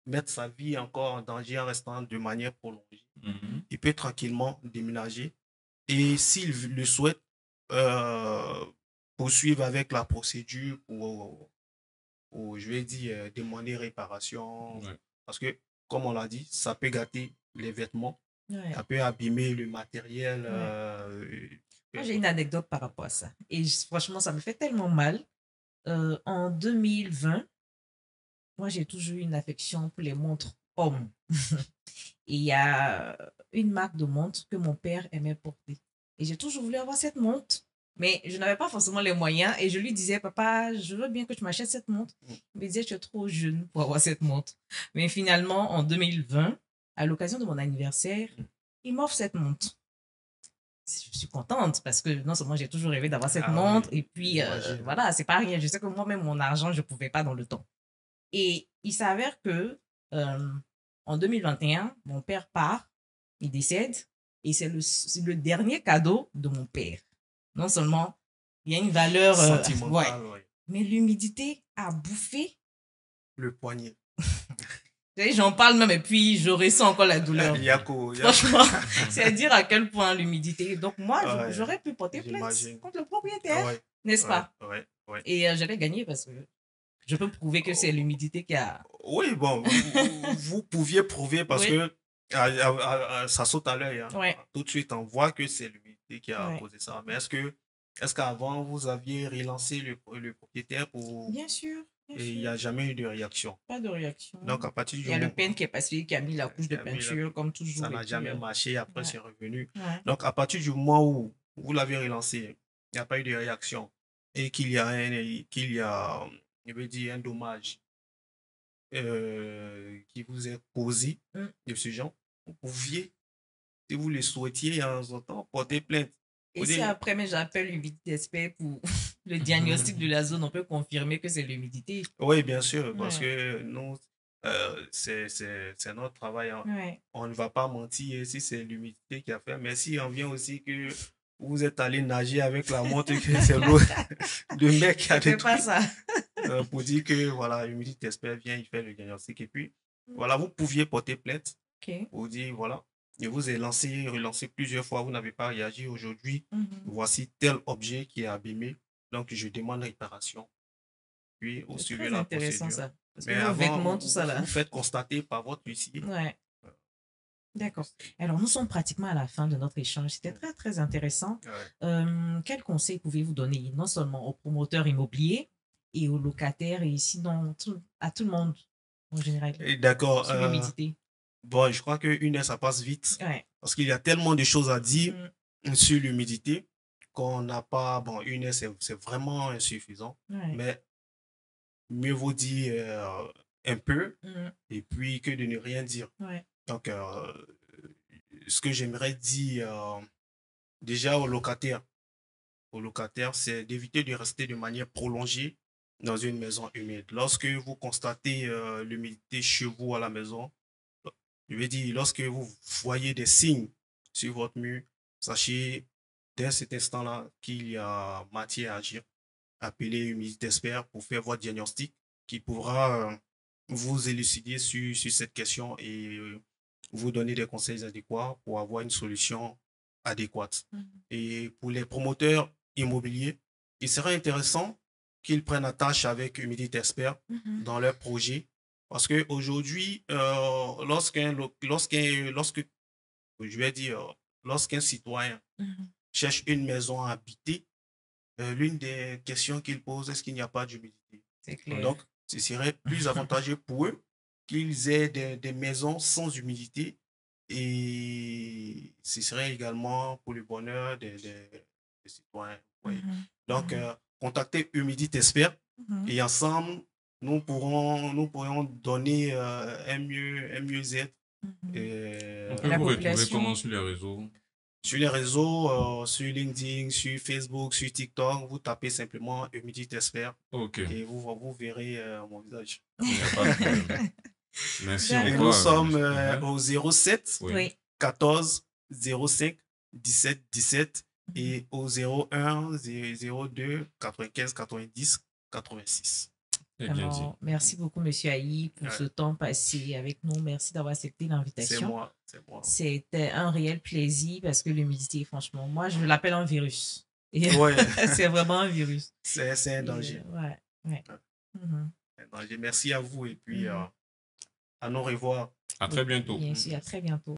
mettre sa vie encore en danger en restant de manière prolongée, Mhm. il peut tranquillement déménager. Et s'il le souhaite, euh, poursuivre avec la procédure pour, je vais dire, demander réparation. Ouais. Parce que, comme on l'a dit, ça peut gâter les vêtements, Ouais. ça peut abîmer le matériel. Moi, j'ai une anecdote par rapport à ça. Et franchement, ça me fait tellement mal. En 2020, moi, j'ai toujours eu une affection pour les montres hommes. Et il y a une marque de montre que mon père aimait porter. Et j'ai toujours voulu avoir cette montre. Mais je n'avais pas forcément les moyens. Et je lui disais, papa, je veux bien que tu m'achètes cette montre. Il me disait, tu es trop jeune pour avoir cette montre. Mais finalement, en 2020, à l'occasion de mon anniversaire, il m'offre cette montre. Je suis contente parce que non seulement j'ai toujours rêvé d'avoir cette montre, et puis voilà, c'est pas rien. Je sais que moi-même, mon argent, je ne pouvais pas dans le temps. Et il s'avère que en 2021, mon père part, il décède, et c'est le dernier cadeau de mon père. Non seulement il y a une valeur sentimentale, mais l'humidité a bouffé le poignet. J'en parle même et puis je ressens encore la douleur. Franchement, c'est à dire à quel point l'humidité. Donc moi, j'aurais pu porter plainte contre le propriétaire, n'est-ce pas? Et j'allais gagner parce que je peux prouver que c'est l'humidité qui a... Oui, bon, vous pouviez prouver parce que ça saute à l'œil. Hein. Tout de suite, on voit que c'est l'humidité qui a causé ça. Mais est-ce qu'avant, vous aviez relancé le propriétaire pour... Bien sûr. Et il n'y a jamais eu de réaction. Pas de réaction. Donc, à partir du il y a le peigne qui est passé, qui a mis la couche de peinture, comme toujours. Ça n'a jamais marché, après c'est revenu. Donc, à partir du moment où vous l'avez relancé, il n'y a pas eu de réaction et qu'il y a, je veux dire, un dommage qui vous est causé de ce genre, vous pouviez, si vous le souhaitiez en ce temps, porter plainte. Et si après, mais j'appelle l'humidité expert pour le diagnostic de la zone, on peut confirmer que c'est l'humidité. Oui, bien sûr, parce que nous, c'est notre travail. Hein. On ne va pas mentir si c'est l'humidité qui a fait, mais si on vient aussi que vous êtes allé nager avec la montre et que c'est l'eau de mec qui a détruit. pas ça. Pour dire que, voilà, l'humidité expert vient, il fait le diagnostic et puis, voilà, vous pouviez porter plainte pour dire, voilà, je vous ai relancé plusieurs fois, vous n'avez pas réagi aujourd'hui. Voici tel objet qui est abîmé, donc je demande réparation. Puis, au suivi de la procédure. Ça. Parce mais que avant, vêtements, tout ça là. Vous faites constater par votre huissier. D'accord. Alors, nous sommes pratiquement à la fin de notre échange. C'était très, très intéressant. Quels conseils pouvez-vous donner, non seulement aux promoteurs immobiliers et aux locataires, et sinon à tout le monde en général? D'accord. Sur l'humidité. Bon, je crois qu'une heure, ça passe vite. Parce qu'il y a tellement de choses à dire sur l'humidité qu'on n'a pas... Bon, une heure, c'est vraiment insuffisant. Mais mieux vaut dire un peu et puis que de ne rien dire. Donc, ce que j'aimerais dire déjà aux locataires, c'est d'éviter de rester de manière prolongée dans une maison humide. Lorsque vous constatez l'humidité chez vous à la maison, je veux dire, lorsque vous voyez des signes sur votre mur, sachez dès cet instant-là qu'il y a matière à agir. Appelez Humidité Expert pour faire votre diagnostic qui pourra vous élucider sur cette question et vous donner des conseils adéquats pour avoir une solution adéquate. Et pour les promoteurs immobiliers, il serait intéressant qu'ils prennent attache avec Humidité Expert dans leur projet. Parce qu'aujourd'hui, lorsqu'un citoyen cherche une maison à habiter, l'une des questions qu'il pose, est-ce qu'il n'y a pas d'humidité? Donc, ce serait plus avantageux pour eux qu'ils aient des maisons sans humidité et ce serait également pour le bonheur des citoyens. Donc, contactez Humidité Expert et ensemble, nous pourrions donner un mieux-être. On peut vous retrouver comment sur les réseaux? Sur les réseaux, sur LinkedIn, sur Facebook, sur TikTok, vous tapez simplement Humidité Expert et vous verrez mon visage. Il n'y a pas de problème. Merci encore. Et nous sommes au 07 14 05 17 17 et au 01 02 95 90 86. Alors, merci beaucoup, Monsieur Ayi, pour ce temps passé avec nous. Merci d'avoir accepté l'invitation. C'est moi. C'était un réel plaisir parce que l'humidité, franchement, moi, je l'appelle un virus. Et Ouais. c'est vraiment un virus. C'est un danger. Ouais, ouais. Mhm. Un danger. Merci à vous et puis Mhm. à nous revoir. À très bientôt. Bien sûr, à très bientôt.